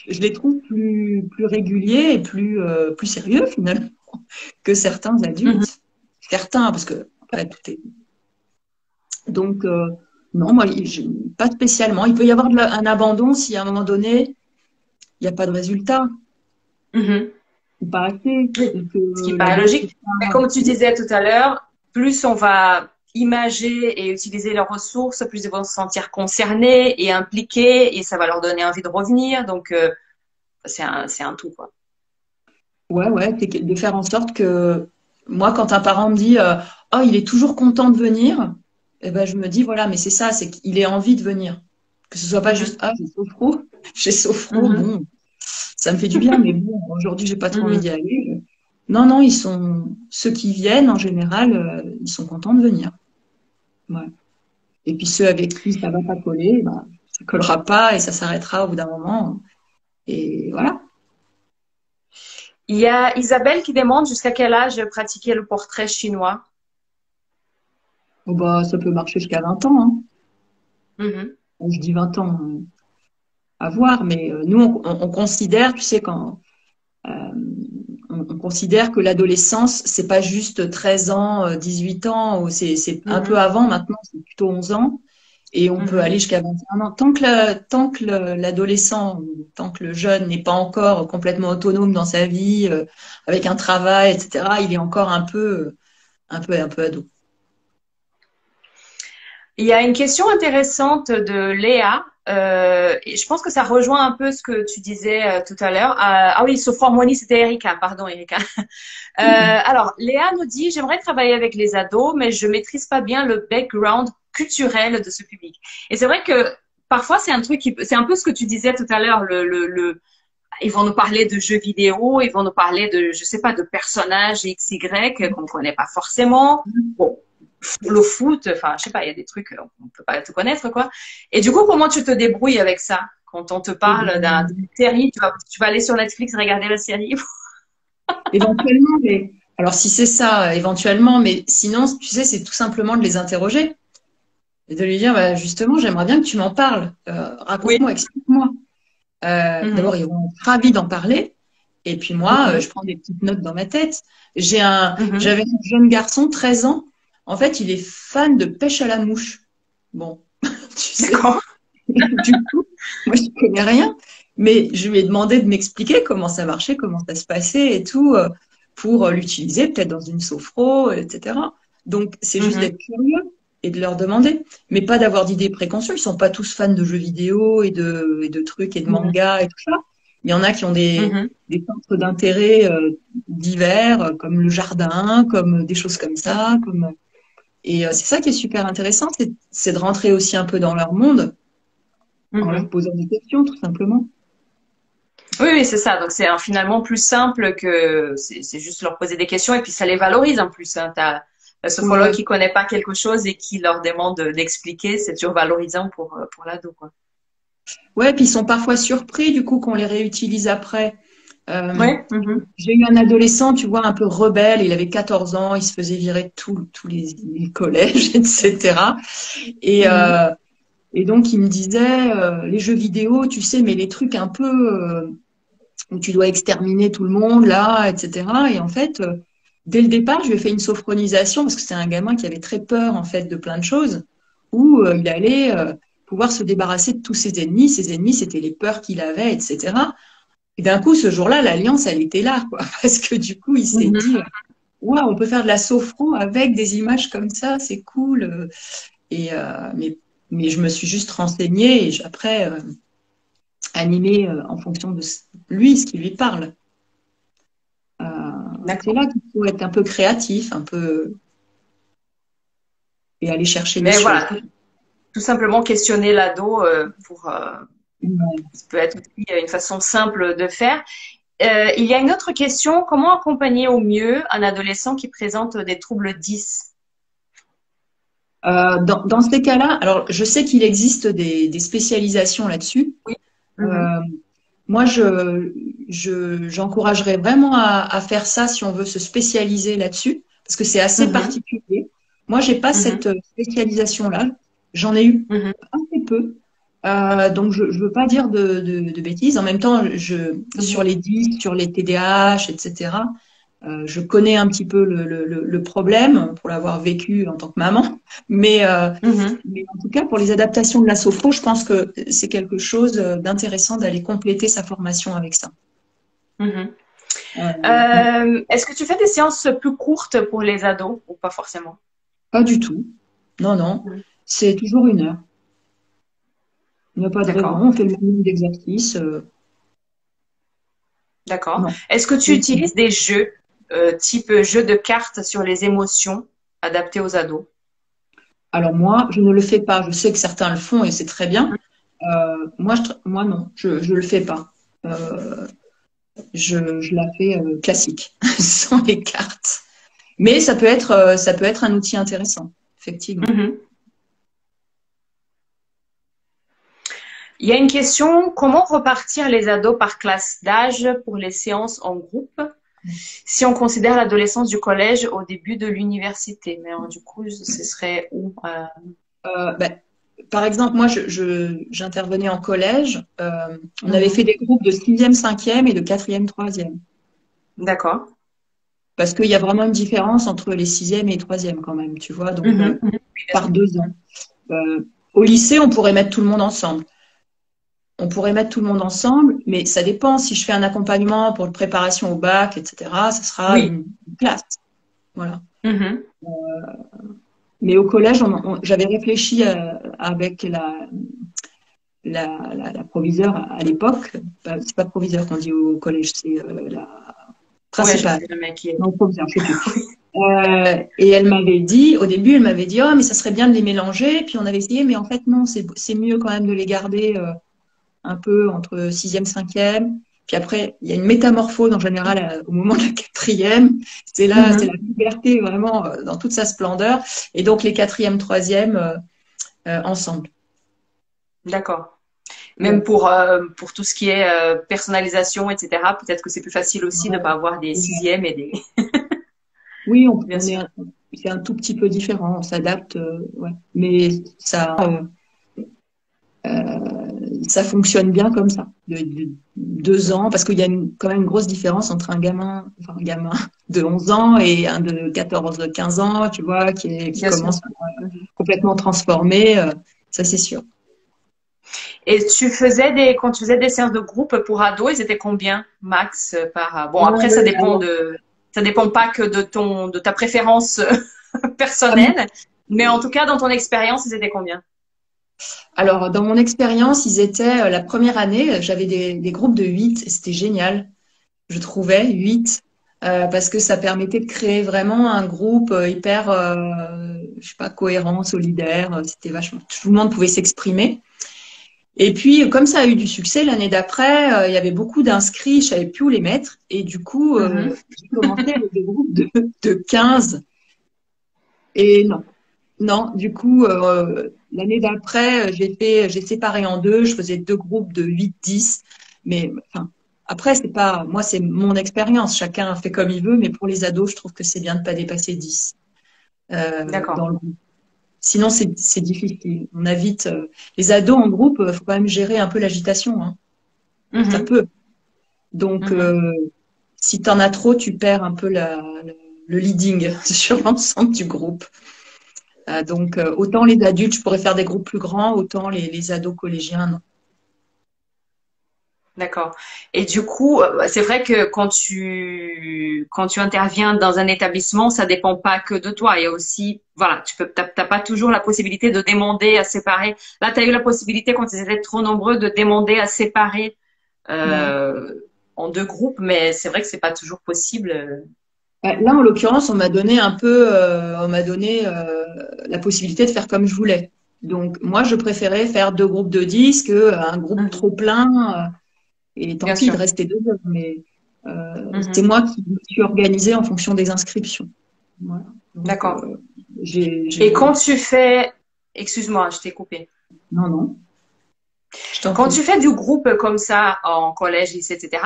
Speaker 2: Je les trouve plus réguliers et plus sérieux, finalement, que certains
Speaker 1: Mhm.
Speaker 2: adultes. Certains, parce que après, tout est. Donc, non, moi, pas spécialement. Il peut y avoir un abandon si à un moment donné, il n'y a pas de résultat,
Speaker 1: Mhm.
Speaker 2: ou pas assez,
Speaker 1: Oui.
Speaker 2: ou que
Speaker 1: Ce qui paraît
Speaker 2: l'adulte n'est
Speaker 1: logique. Mais
Speaker 2: pas.
Speaker 1: comme tu disais tout à l'heure, plus on va imager et utiliser leurs ressources, plus ils vont se sentir concernés et impliqués et ça va leur donner envie de revenir. Donc, c'est un tout, quoi.
Speaker 2: Ouais, ouais, c'est de faire en sorte que moi, quand un parent me dit oh, il est toujours content de venir, eh ben, je me dis voilà, mais c'est ça, c'est qu'il ait envie de venir. Que ce soit pas juste
Speaker 1: Mhm.
Speaker 2: ah, j'ai sophro, j'ai sophro,
Speaker 1: Mhm.
Speaker 2: bon, ça me fait du bien, mais bon, aujourd'hui, j'ai pas trop envie
Speaker 1: Mhm.
Speaker 2: d'y aller. Non, non, ceux qui viennent, en général, ils sont contents de venir. Ouais. Et puis ceux avec qui ça va pas coller, bah, ça collera pas et ça s'arrêtera au bout d'un moment. Et voilà.
Speaker 1: Il y a Isabelle qui demande jusqu'à quel âge pratiquer le portrait chinois.
Speaker 2: Bon, bah, ça peut marcher jusqu'à 20 ans, hein.
Speaker 1: Mhm.
Speaker 2: Bon, je dis 20 ans, à voir, mais nous, on considère, tu sais, euh, on considère que l'adolescence, c'est pas juste 13 ans, 18 ans, ou c'est un peu
Speaker 1: Mhm.
Speaker 2: avant maintenant, c'est plutôt 11 ans. Et on peut
Speaker 1: Mhm.
Speaker 2: aller jusqu'à 21 ans. Tant que l'adolescent, tant que le jeune n'est pas encore complètement autonome dans sa vie, avec un travail, etc., il est encore un peu ado.
Speaker 1: Il y a une question intéressante de Léa. Et je pense que ça rejoint un peu ce que tu disais tout à l'heure. Ah oui, Sophromonie, c'était Erika. Pardon, Erika. Alors, Léa nous dit, j'aimerais travailler avec les ados, mais je maîtrise pas bien le background culturel de ce public. Et c'est vrai que parfois, c'est un peu ce que tu disais tout à l'heure, ils vont nous parler de jeux vidéo, ils vont nous parler de, je sais pas, de personnages X, Y qu'on ne connaît pas forcément. Bon, le foot, enfin, je sais pas, il y a des trucs qu'on peut pas tout connaître, quoi. Et du coup, comment tu te débrouilles avec ça? Quand on te
Speaker 2: Et
Speaker 1: parle d'une série, tu vas aller sur Netflix regarder la série.
Speaker 2: éventuellement, mais alors si c'est ça, éventuellement, mais sinon, tu sais, c'est tout simplement de les interroger et de lui dire, bah, justement, j'aimerais bien que tu m'en parles.
Speaker 1: Oui.
Speaker 2: Raconte-moi, explique-moi.
Speaker 1: Mhm.
Speaker 2: D'abord, ils vont être ravis d'en parler. Et puis moi,
Speaker 1: Mhm.
Speaker 2: je prends des petites notes dans ma tête.
Speaker 1: Mhm.
Speaker 2: J'avais un jeune garçon, 13 ans. En fait, il est fan de pêche à la mouche. Bon, tu sais.
Speaker 1: D'accord.
Speaker 2: Du coup, moi, je connais rien. Mais je lui ai demandé de m'expliquer comment ça marchait, comment ça se passait et tout, pour l'utiliser peut-être dans une sophro, etc. Donc, c'est juste
Speaker 1: Mhm.
Speaker 2: d'être curieux et de leur demander, mais pas d'avoir d'idées préconçues. Ils sont pas tous fans de jeux vidéo et de trucs et de
Speaker 1: Mhm.
Speaker 2: mangas et tout ça. Il y en a qui ont
Speaker 1: Mhm.
Speaker 2: des centres d'intérêt divers, comme le jardin, comme des choses comme ça, comme Et c'est ça qui est super intéressant, c'est de rentrer aussi un peu dans leur monde en leur posant des questions, tout simplement.
Speaker 1: Oui, oui, c'est ça. Donc, c'est finalement plus simple que c'est juste leur poser des questions et puis ça les valorise en plus. Hein. T'as le sophrologue
Speaker 2: Ouais.
Speaker 1: qui connaît pas quelque chose et qui leur demande d'expliquer, c'est toujours valorisant pour l'ado, quoi.
Speaker 2: Ouais, puis ils sont parfois surpris du coup qu'on les réutilise après. Euh,
Speaker 1: Oui. Mhm.
Speaker 2: j'ai eu un adolescent, tu vois, un peu rebelle, il avait 14 ans, il se faisait virer de tous les collèges, etc. Et,
Speaker 1: Mhm.
Speaker 2: euh, et donc il me disait, les jeux vidéo, tu sais, mais les trucs un peu où tu dois exterminer tout le monde, là, etc. Et en fait, dès le départ, je lui ai fait une sophronisation parce que c'est un gamin qui avait très peur, en fait, de plein de choses, où il allait pouvoir se débarrasser de tous ses ennemis. Ses ennemis, c'était les peurs qu'il avait, etc. Et d'un coup, ce jour-là, l'alliance, elle était là, quoi. Parce que du coup, il s'est
Speaker 1: Mhm.
Speaker 2: dit, ouais, on peut faire de la sophro avec des images comme ça, c'est cool. Et, mais je me suis juste renseignée et après, animé en fonction de lui, ce qui lui parle. C'est
Speaker 1: D'accord.
Speaker 2: là qu'il faut être un peu créatif, un peu et aller chercher les
Speaker 1: Mais
Speaker 2: choses.
Speaker 1: voilà, tout simplement questionner l'ado
Speaker 2: Ouais.
Speaker 1: ça peut être aussi une façon simple de faire. Il y a une autre question. Comment accompagner au mieux un adolescent qui présente des troubles 10?
Speaker 2: Dans ces cas-là, alors je sais qu'il existe des spécialisations là-dessus.
Speaker 1: Oui. Mhm.
Speaker 2: Euh, Moi, j'encouragerais vraiment à faire ça si on veut se spécialiser là-dessus, parce que c'est assez
Speaker 1: Mhm.
Speaker 2: particulier. Moi, j'ai pas
Speaker 1: Mhm.
Speaker 2: cette spécialisation-là. J'en ai eu
Speaker 1: Mhm.
Speaker 2: assez peu. Donc, je ne veux pas dire de bêtises. En même temps, sur
Speaker 1: Mhm.
Speaker 2: les 10, sur les TDAH, etc., je connais un petit peu le problème pour l'avoir vécu en tant que maman. Mais, euh,
Speaker 1: Mhm.
Speaker 2: mais en tout cas, pour les adaptations de la sophro, je pense que c'est quelque chose d'intéressant d'aller compléter sa formation avec ça.
Speaker 1: Mhm.
Speaker 2: Ouais.
Speaker 1: Est-ce que tu fais des séances plus courtes pour les ados ou pas forcément?
Speaker 2: Pas du tout. Non, non.
Speaker 1: Mhm.
Speaker 2: C'est toujours 1 heure. Il n'y a pas de raison.
Speaker 1: D'accord,
Speaker 2: On fait le même nombre d'exercices.
Speaker 1: d'accord.
Speaker 2: Non.
Speaker 1: Est-ce que tu utilises des jeux, type jeu de cartes sur les émotions adaptés aux ados?
Speaker 2: Alors moi, je ne le fais pas. Je sais que certains le font et c'est très bien. Moi, non. Je le fais pas. Euh, je la fais classique, sans les cartes. Mais ça peut être un outil intéressant, effectivement.
Speaker 1: Mhm. Il y a une question, comment repartir les ados par classe d'âge pour les séances en groupe si on considère l'adolescence du collège au début de l'université? Mais du coup, ce serait où?
Speaker 2: Ben, par exemple, moi, j'intervenais en collège. On avait fait
Speaker 1: Mhm.
Speaker 2: des groupes de sixième, cinquième et de quatrième, troisième.
Speaker 1: D'accord.
Speaker 2: Parce qu'il y a vraiment une différence entre les sixièmes et les troisièmes quand même, tu vois. Donc,
Speaker 1: Mhm. Mhm. Oui, bien
Speaker 2: par
Speaker 1: sûr.
Speaker 2: 2 ans. Au lycée, on pourrait mettre tout le monde ensemble. On pourrait mettre tout le monde ensemble, mais ça dépend. Si je fais un accompagnement pour une préparation au bac, etc., ce sera
Speaker 1: Oui.
Speaker 2: une classe. Voilà.
Speaker 1: Mhm.
Speaker 2: Mais au collège, j'avais réfléchi avec la proviseure à l'époque. C'est pas proviseur qu'on dit au collège, c'est la
Speaker 1: Ouais, je
Speaker 2: principale.
Speaker 1: sais le mec qui est.
Speaker 2: Non, proviseur, je sais plus. Et elle m'avait dit, au début, elle m'avait dit, oh, mais ça serait bien de les mélanger. Puis on avait essayé, mais en fait, non, c'est mieux quand même de les garder un peu entre sixième, cinquième. Puis après, il y a une métamorphose en général au moment de la quatrième. C'est la
Speaker 1: Mhm.
Speaker 2: puberté vraiment dans toute sa splendeur. Et donc les quatrième, troisième ensemble.
Speaker 1: D'accord. Même
Speaker 2: Ouais.
Speaker 1: pour tout ce qui est personnalisation, etc., peut-être que c'est plus facile aussi de ne pas avoir des sixièmes et des...
Speaker 2: Oui,
Speaker 1: Bien sûr.
Speaker 2: c'est un tout petit peu différent. On s'adapte, ouais. Mais ça fonctionne bien comme ça. 2 ans, parce qu'il y a quand même une grosse différence entre un gamin de 11 ans et un de 14, 15 ans, tu vois, qui
Speaker 1: Bien sûr.
Speaker 2: commence à
Speaker 1: Mhm.
Speaker 2: complètement transformer, ça c'est sûr.
Speaker 1: Et quand tu faisais des séances de groupe pour ados, ils étaient combien max par... Bon, après,
Speaker 2: Ouais,
Speaker 1: ça dépend pas que de ta préférence
Speaker 2: alors,
Speaker 1: personnelle, mais en tout cas, dans ton expérience, ils étaient combien?
Speaker 2: alors, dans mon expérience, ils étaient, la première année, j'avais des groupes de 8 et c'était génial. Je trouvais 8 parce que ça permettait de créer vraiment un groupe hyper je sais pas, cohérent, solidaire. C'était vachement, tout le monde pouvait s'exprimer. Et puis, comme ça a eu du succès, l'année d'après, il y avait beaucoup d'inscrits, je savais plus où les mettre. Et du coup, j'ai commencé avec des groupes de 15. Et non, non, du coup, l'année d'après, j'ai séparé en deux. Je faisais deux groupes de 8-10. Mais enfin, après, c'est pas, moi, c'est mon expérience. Chacun fait comme il veut. Mais pour les ados, je trouve que c'est bien de pas dépasser 10
Speaker 1: D'accord.
Speaker 2: dans le groupe. Sinon, c'est difficile. On a vite les ados en groupe, faut quand même gérer un peu l'agitation, hein. Ça
Speaker 1: Mhm.
Speaker 2: peut. Donc,
Speaker 1: Mhm.
Speaker 2: si t'en as trop, tu perds un peu le leading sur l'ensemble du groupe. Donc, autant les adultes, je pourrais faire des groupes plus grands, autant les ados collégiens, non.
Speaker 1: D'accord. Et du coup, c'est vrai que quand tu interviens dans un établissement, ça dépend pas que de toi. Il y a aussi, voilà, t'as pas toujours la possibilité de demander à séparer. Là, tu as eu la possibilité quand ils étaient trop nombreux de demander à séparer
Speaker 2: Ouais.
Speaker 1: euh, en deux groupes, mais c'est vrai que c'est pas toujours possible.
Speaker 2: Là, en l'occurrence, on m'a donné un peu, on m'a donné la possibilité de faire comme je voulais. Donc, moi, je préférais faire deux groupes de 10 que un groupe
Speaker 1: Mhm.
Speaker 2: trop plein. Et tant
Speaker 1: Bien
Speaker 2: pis, il
Speaker 1: sûr.
Speaker 2: restait 2 heures. Mais c'est
Speaker 1: Mhm.
Speaker 2: moi qui me suis organisée en fonction des inscriptions. Voilà. Donc,
Speaker 1: D'accord. Et
Speaker 2: j'ai...
Speaker 1: quand tu fais, excuse-moi, je t'ai coupé.
Speaker 2: Non, non, je t'en
Speaker 1: Quand
Speaker 2: prie.
Speaker 1: tu fais du groupe comme ça en collège, lycée, etc.,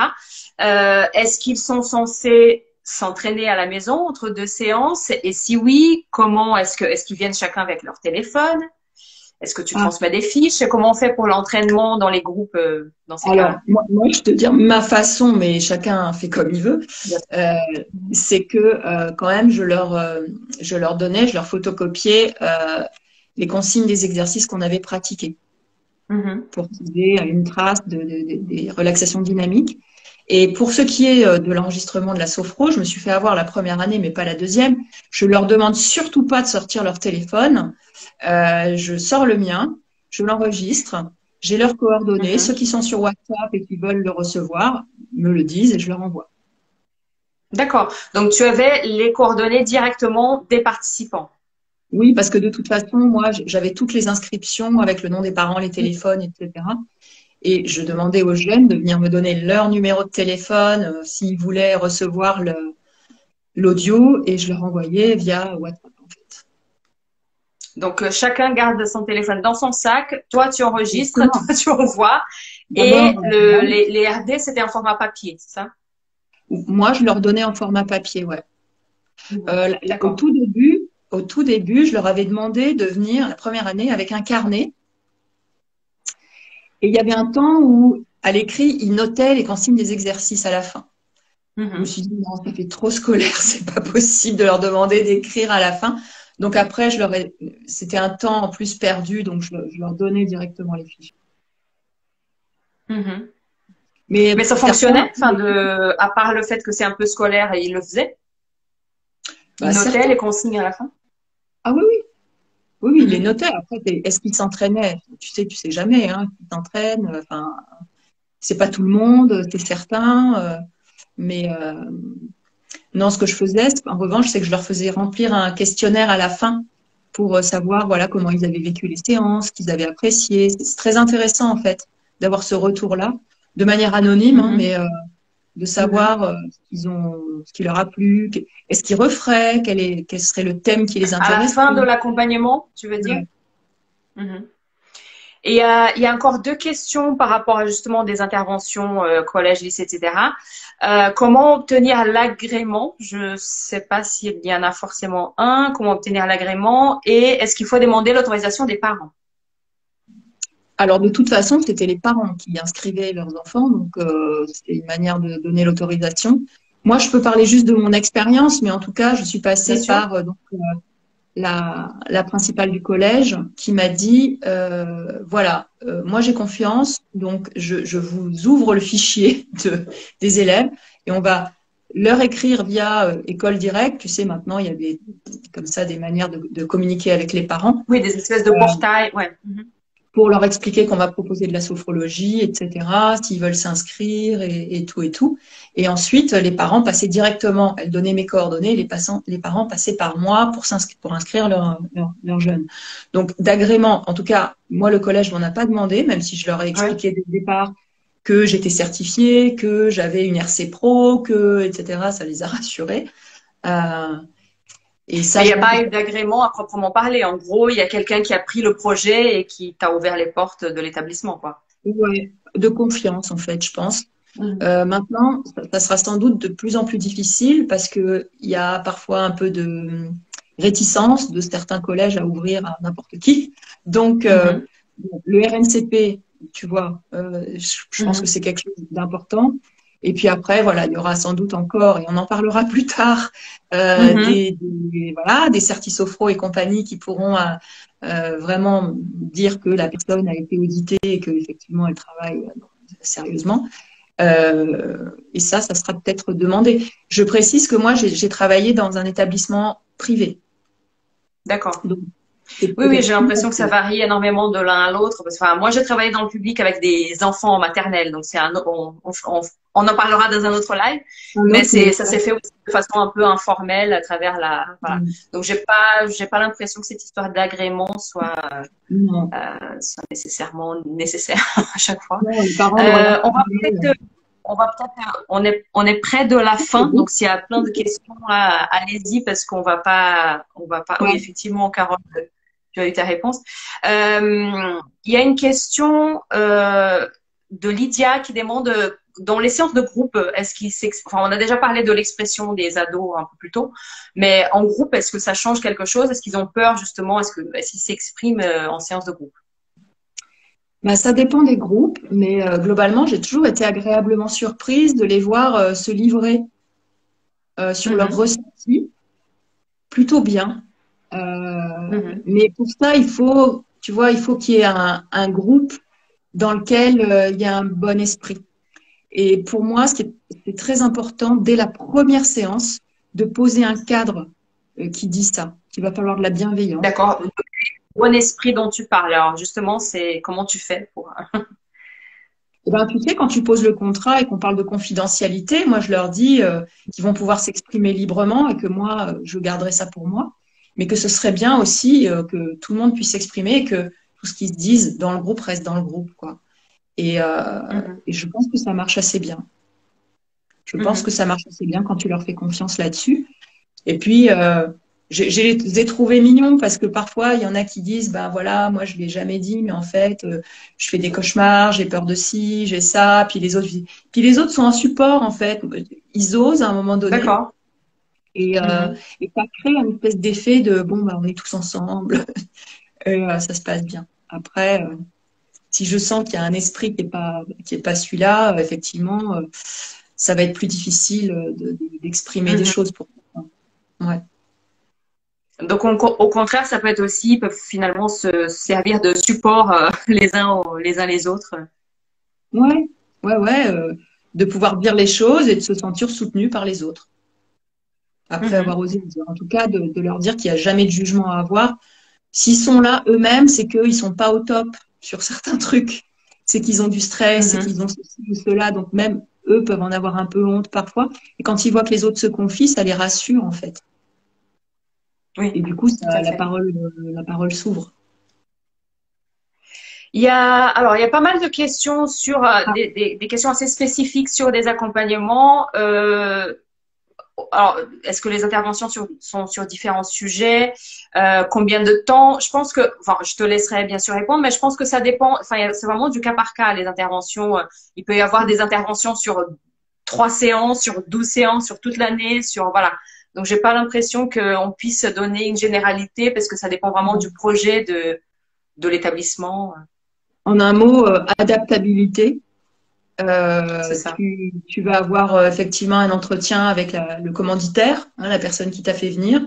Speaker 1: est-ce qu'ils sont censés s'entraîner à la maison entre deux séances? Et si oui, comment est-ce qu'ils viennent chacun avec leur téléphone? Est-ce que tu
Speaker 2: Ah,
Speaker 1: transmets des fiches? Comment on fait pour l'entraînement dans les groupes dans ces
Speaker 2: alors,
Speaker 1: cas-là?
Speaker 2: moi, je te dire ma façon, mais chacun fait comme il veut.
Speaker 1: Bien sûr.
Speaker 2: Euh, c'est que quand même, je leur donnais, je leur photocopiais les consignes des exercices qu'on avait pratiqués
Speaker 1: Mhm.
Speaker 2: pour qu'ils aient une trace des relaxations dynamiques. Et pour ce qui est de l'enregistrement de la sophro, je me suis fait avoir la première année, mais pas la deuxième. Je leur demande surtout pas de sortir leur téléphone. Je sors le mien, je l'enregistre, j'ai leurs coordonnées.
Speaker 1: Mhm.
Speaker 2: Ceux qui sont sur WhatsApp et qui veulent le recevoir me le disent et je leur envoie.
Speaker 1: D'accord. Donc tu avais les coordonnées directement des participants.
Speaker 2: Oui, parce que de toute façon, moi, j'avais toutes les inscriptions avec le nom des parents, les téléphones, etc. Et je demandais aux jeunes de venir me donner leur numéro de téléphone s'ils voulaient recevoir l'audio et je leur envoyais via WhatsApp, en fait.
Speaker 1: Donc chacun garde son téléphone dans son sac. Toi, tu enregistres,
Speaker 2: Justement,
Speaker 1: toi, tu envoies. Et
Speaker 2: d'abord, bah oui.
Speaker 1: les RD, c'était en format papier, c'est ça?
Speaker 2: Moi, je leur donnais en format papier, ouais.
Speaker 1: Mhm. D'accord.
Speaker 2: Au tout début, je leur avais demandé de venir la première année avec un carnet. Et il y avait un temps où, à l'écrit, ils notaient les consignes des exercices à la fin. Je me
Speaker 1: Mhm.
Speaker 2: suis dit, non, ça fait trop scolaire, c'est pas possible de leur demander d'écrire à la fin. Donc après, c'était un temps en plus perdu, donc je leur donnais directement les fiches.
Speaker 1: Mhm. Mais
Speaker 2: Mais
Speaker 1: ça
Speaker 2: certains,
Speaker 1: fonctionnait, enfin à part le fait que c'est un peu scolaire et ils le faisaient. Ils
Speaker 2: bah,
Speaker 1: notaient
Speaker 2: certains,
Speaker 1: les consignes à la fin.
Speaker 2: ah oui, oui, oui, oui, ils les
Speaker 1: Mhm.
Speaker 2: notaient. Après, est-ce qu'ils s'entraînaient? Tu sais jamais, hein, ils s'entraînent. Enfin, c'est pas tout le monde, c'est certain. Mais non, ce que je faisais, en revanche, c'est que je leur faisais remplir un questionnaire à la fin pour savoir, voilà, comment ils avaient vécu les séances, ce qu'ils avaient apprécié. C'est très intéressant, en fait, d'avoir ce retour-là, de manière anonyme, hein,
Speaker 1: Mhm.
Speaker 2: mais de
Speaker 1: Mhm.
Speaker 2: savoir ce qui leur a plu, est-ce qu'ils referaient, quel serait le thème qui les
Speaker 1: À la fin
Speaker 2: intéresserait.
Speaker 1: de l'accompagnement, tu veux dire?
Speaker 2: Ouais.
Speaker 1: Mhm. Et il y a encore deux questions par rapport à justement des interventions collège, lycée, etc. Comment obtenir l'agrément? Je sais pas s'il y en a forcément un. Comment obtenir l'agrément? Et est-ce qu'il faut demander l'autorisation des parents?
Speaker 2: Alors, de toute façon, c'était les parents qui inscrivaient leurs enfants, donc c'était une manière de donner l'autorisation. Moi, je peux parler juste de mon expérience, mais en tout cas, je suis
Speaker 1: Bien
Speaker 2: passée
Speaker 1: sûr.
Speaker 2: par la principale du collège qui m'a dit, voilà, moi j'ai confiance, donc je vous ouvre le fichier des élèves et on va leur écrire via école directe. Tu sais, maintenant, il y a comme ça des manières de communiquer avec les parents.
Speaker 1: Oui, des espèces de portails. Ouais. Mhm.
Speaker 2: pour leur expliquer qu'on va proposer de la sophrologie, etc., s'ils veulent s'inscrire et tout et tout. Et ensuite, les parents passaient directement, elles donnaient mes coordonnées, les parents passaient par moi pour inscrire leur jeune. Donc, d'agrément, en tout cas, moi, le collège m'en a pas demandé, même si je leur ai
Speaker 1: Ouais.
Speaker 2: expliqué dès le départ que j'étais certifiée, que j'avais une RC Pro, etc., ça les a rassurés. Et ça,
Speaker 1: Mais il n'y
Speaker 2: je
Speaker 1: a
Speaker 2: pense que
Speaker 1: pas eu d'agrément à proprement parler. En gros, il y a quelqu'un qui a pris le projet et qui t'a ouvert les portes de l'établissement, quoi.
Speaker 2: ouais, de confiance, en fait, je pense. Maintenant, ça sera sans doute de plus en plus difficile parce que il y a parfois un peu de réticence de certains collèges à ouvrir à n'importe qui. Donc,
Speaker 1: Mhm.
Speaker 2: le RNCP, tu vois, je pense que
Speaker 1: Mhm.
Speaker 2: c'est quelque chose d'important. Et puis après, voilà, il y aura sans doute encore, et on en parlera plus tard,
Speaker 1: Mhm.
Speaker 2: voilà, des certisophros et compagnie qui pourront vraiment dire que la personne a été auditée et qu'effectivement elle travaille sérieusement. Et ça sera peut-être demandé. Je précise que moi, j'ai travaillé dans un établissement privé.
Speaker 1: D'accord.
Speaker 2: Donc, c'est
Speaker 1: Oui, oui,
Speaker 2: peut-être
Speaker 1: j'ai
Speaker 2: plus
Speaker 1: l'impression que ça
Speaker 2: facile.
Speaker 1: varie énormément de l'un à l'autre. Parce que, enfin, moi, j'ai travaillé dans le public avec des enfants en maternelle, donc on en parlera dans un autre live.
Speaker 2: Un
Speaker 1: Mais
Speaker 2: autre, mais
Speaker 1: ça s'est fait aussi de façon un peu informelle à travers voilà. Donc, j'ai pas l'impression que cette histoire d'agrément
Speaker 2: non,
Speaker 1: soit nécessairement nécessaire à chaque fois.
Speaker 2: non, les parents doivent avoir
Speaker 1: On va peut-être on est près de la fin, donc s'il y a plein de questions, allez-y parce on va pas. Oui,
Speaker 2: ouais.
Speaker 1: effectivement, Carole, tu as eu ta réponse. Il y a une question de Lydia qui demande dans les séances de groupe, enfin, on a déjà parlé de l'expression des ados un peu plus tôt, mais en groupe, est-ce que ça change quelque chose? Est-ce qu'ils ont peur justement? Est-ce qu'ils s'expriment en séance de groupe?
Speaker 2: Bah, ça dépend des groupes, mais globalement, j'ai toujours été agréablement surprise de les voir se livrer sur leur
Speaker 1: Mhm,
Speaker 2: ressenti plutôt bien. Euh,
Speaker 1: mhm.
Speaker 2: mais pour ça, tu vois, il faut qu'il y ait un groupe dans lequel il y a un bon esprit. Et pour moi, c'est très important dès la première séance de poser un cadre qui dit ça, qu'il va falloir de la bienveillance.
Speaker 1: D'accord. Bon esprit dont tu parles. Alors justement, c'est comment tu fais pour.
Speaker 2: Eh ben, tu sais, quand tu poses le contrat et qu'on parle de confidentialité, moi, je leur dis qu'ils vont pouvoir s'exprimer librement et que moi, je garderai ça pour moi, mais que ce serait bien aussi que tout le monde puisse s'exprimer et que tout ce qu'ils se disent dans le groupe reste dans le groupe, quoi.
Speaker 1: Mhm,
Speaker 2: Et je pense que ça marche assez bien. Je pense que
Speaker 1: mhm,
Speaker 2: ça marche assez bien quand tu leur fais confiance là-dessus. Et puis, je les ai trouvés mignons parce que parfois, il y en a qui disent, ben voilà, moi, je l'ai jamais dit, mais en fait, je fais des cauchemars, j'ai peur de ci, j'ai ça. Puis les autres sont un support, en fait. Ils osent à un moment donné.
Speaker 1: d'accord.
Speaker 2: Et
Speaker 1: Mhm.
Speaker 2: et ça crée une espèce d'effet de, bon, ben, on est tous ensemble. Et ça se passe bien. Après, si je sens qu'il y a un esprit qui est pas celui-là, effectivement, ça va être plus difficile d'exprimer des
Speaker 1: Mhm.
Speaker 2: choses pour moi. Ouais.
Speaker 1: Donc au contraire, ça peut être aussi, ils peuvent finalement se servir de support les uns les autres.
Speaker 2: Ouais, ouais, de pouvoir dire les choses et de se sentir soutenu par les autres, après avoir
Speaker 1: Mhm,
Speaker 2: osé le dire. En tout cas, de leur dire qu'il n'y a jamais de jugement à avoir. S'ils sont là eux-mêmes, c'est qu'ils sont pas au top sur certains trucs. C'est qu'ils ont du stress, c'est
Speaker 1: mhm.
Speaker 2: qu'ils ont ceci ou cela. Donc même eux peuvent en avoir un peu honte parfois. Et quand ils voient que les autres se confient, ça les rassure en fait.
Speaker 1: Oui,
Speaker 2: Et du coup,
Speaker 1: tout à fait.
Speaker 2: la parole s'ouvre.
Speaker 1: Alors, il y a pas mal de questions sur
Speaker 2: Ah,
Speaker 1: des questions assez spécifiques sur des accompagnements. Alors, est-ce que les interventions sont sur différents sujets? Combien de temps? Je pense que, enfin, je te laisserai bien sûr répondre, mais je pense que ça dépend. Enfin, c'est vraiment du cas par cas les interventions. Il peut y avoir des interventions sur 3 séances, sur 12 séances, sur toute l'année, sur voilà. Donc, j'ai pas l'impression qu'on puisse donner une généralité parce que ça dépend vraiment du projet de l'établissement.
Speaker 2: en un mot, adaptabilité.
Speaker 1: C'est ça.
Speaker 2: Tu vas avoir effectivement un entretien avec le commanditaire, hein, la personne qui t'a fait venir.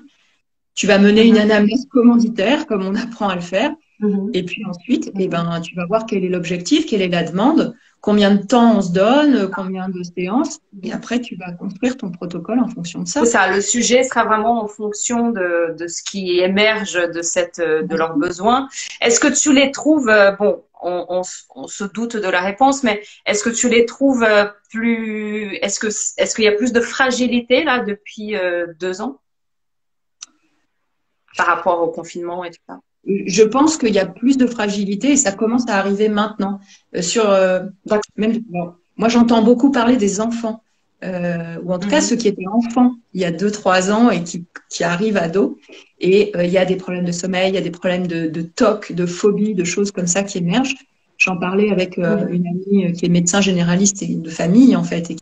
Speaker 2: Tu vas mener une
Speaker 1: Mhm,
Speaker 2: analyse commanditaire, comme on apprend à le faire.
Speaker 1: mhm,
Speaker 2: Et puis ensuite, eh
Speaker 1: mhm,
Speaker 2: ben, tu vas voir quel est l'objectif, quelle est la demande, combien de temps on se donne, combien de séances, et après tu vas construire ton protocole en fonction de ça.
Speaker 1: C'est ça, le sujet sera vraiment en fonction de ce qui émerge de leurs besoins. Est-ce que tu les trouves, bon, on se doute de la réponse, mais est-ce que tu les trouves est-ce qu'il y a plus de fragilité là depuis 2 ans par rapport au confinement et tout ça?
Speaker 2: Je pense qu'il y a plus de fragilité et ça commence à arriver maintenant. Bon, moi, j'entends beaucoup parler des enfants, ou en tout cas ceux qui étaient enfants il y a 2-3 ans et qui arrivent ados. Et il y a des problèmes de sommeil, il y a des problèmes de TOC, de phobie, de choses comme ça qui émergent. J'en parlais avec une amie qui est médecin généraliste et de famille, en fait.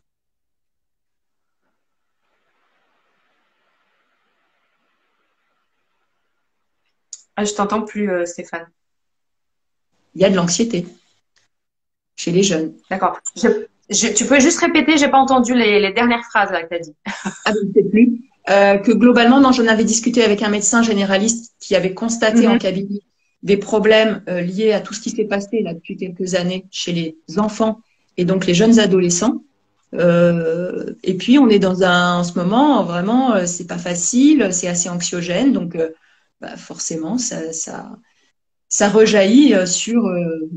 Speaker 1: Ah, je t'entends plus, Stéphane.
Speaker 2: Il y a de l'anxiété chez les jeunes.
Speaker 1: D'accord. Tu peux juste répéter, j'ai pas entendu les dernières phrases là que tu as dit.
Speaker 2: Ah, je ne sais plus. Que globalement, non, j'en avais discuté avec un médecin généraliste qui avait constaté en cabinet des problèmes liés à tout ce qui s'est passé là depuis quelques années chez les enfants et donc les jeunes adolescents. Et puis on est en ce moment vraiment, c'est pas facile, c'est assez anxiogène, donc forcément ça rejaillit sur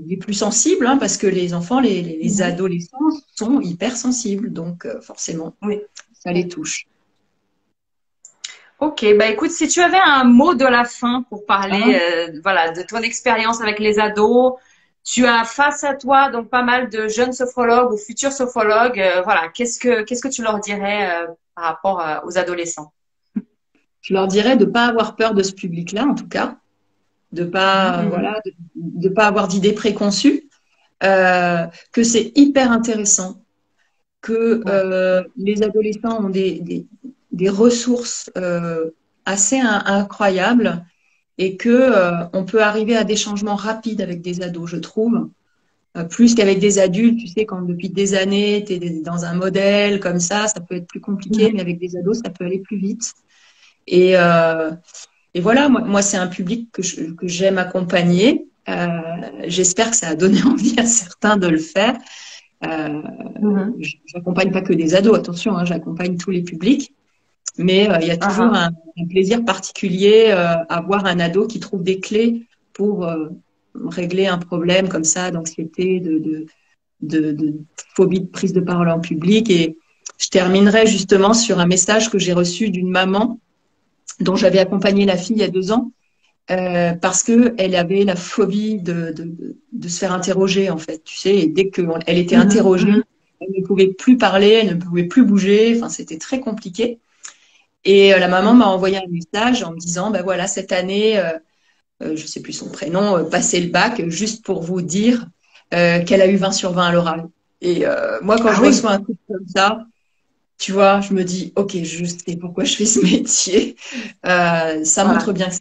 Speaker 2: les plus sensibles, hein, parce que les enfants, les adolescents sont hypersensibles, donc forcément, ça les touche.
Speaker 1: Ok, bah écoute, si tu avais un mot de la fin pour parler voilà, de ton expérience avec les ados, tu as face à toi donc pas mal de jeunes sophrologues ou futurs sophrologues, voilà, qu'est-ce que tu leur dirais par rapport aux adolescents?
Speaker 2: Je leur dirais de ne pas avoir peur de ce public-là, en tout cas, de pas de pas avoir d'idées préconçues, que c'est hyper intéressant, que les adolescents ont des ressources assez incroyables et que on peut arriver à des changements rapides avec des ados, je trouve, plus qu'avec des adultes. Tu sais, quand depuis des années, tu es dans un modèle comme ça peut être plus compliqué, mais avec des ados, ça peut aller plus vite. Et voilà, moi c'est un public que j'aime accompagner. J'espère que ça a donné envie à certains de le faire. J'accompagne pas que des ados, attention, hein, j'accompagne tous les publics. Mais il y a toujours un plaisir particulier à voir un ado qui trouve des clés pour régler un problème comme ça, d'anxiété, de phobie de prise de parole en public. Et je terminerai justement sur un message que j'ai reçu d'une maman dont j'avais accompagné la fille il y a 2 ans, parce que elle avait la phobie de se faire interroger, en fait. Tu sais, et dès qu'elle était interrogée, elle ne pouvait plus parler, elle ne pouvait plus bouger. Enfin, c'était très compliqué. Et la maman m'a envoyé un message en me disant, ben voilà, cette année, je sais plus son prénom, passé le bac, juste pour vous dire qu'elle a eu 20 sur 20 à l'oral. Et moi, quand je reçois un truc comme ça, tu vois, je me dis, ok, je sais pourquoi je fais ce métier. Ça montre bien que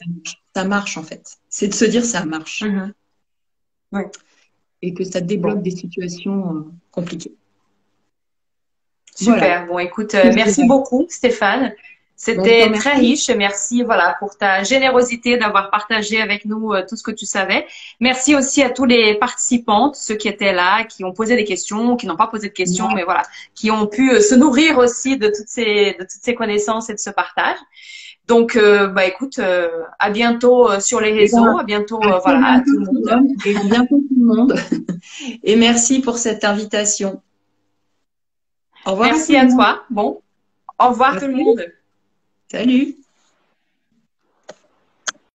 Speaker 2: ça marche, en fait. C'est de se dire, ça marche. Et que ça débloque des situations compliquées.
Speaker 1: Super. Voilà. Bon, écoute, merci beaucoup, Stéphane. C'était très riche. Merci, voilà, pour ta générosité d'avoir partagé avec nous tout ce que tu savais. Merci aussi à tous les participants, ceux qui étaient là, qui ont posé des questions, qui n'ont pas posé de questions, mais voilà, qui ont pu se nourrir aussi de toutes ces connaissances et de ce partage. Donc, bah écoute, à bientôt sur les réseaux, à bientôt, voilà, à tout le monde.
Speaker 2: Et à bientôt tout le monde. Et merci pour cette invitation.
Speaker 1: Au revoir. Merci à toi. Bon, au revoir tout le monde.
Speaker 2: Salut.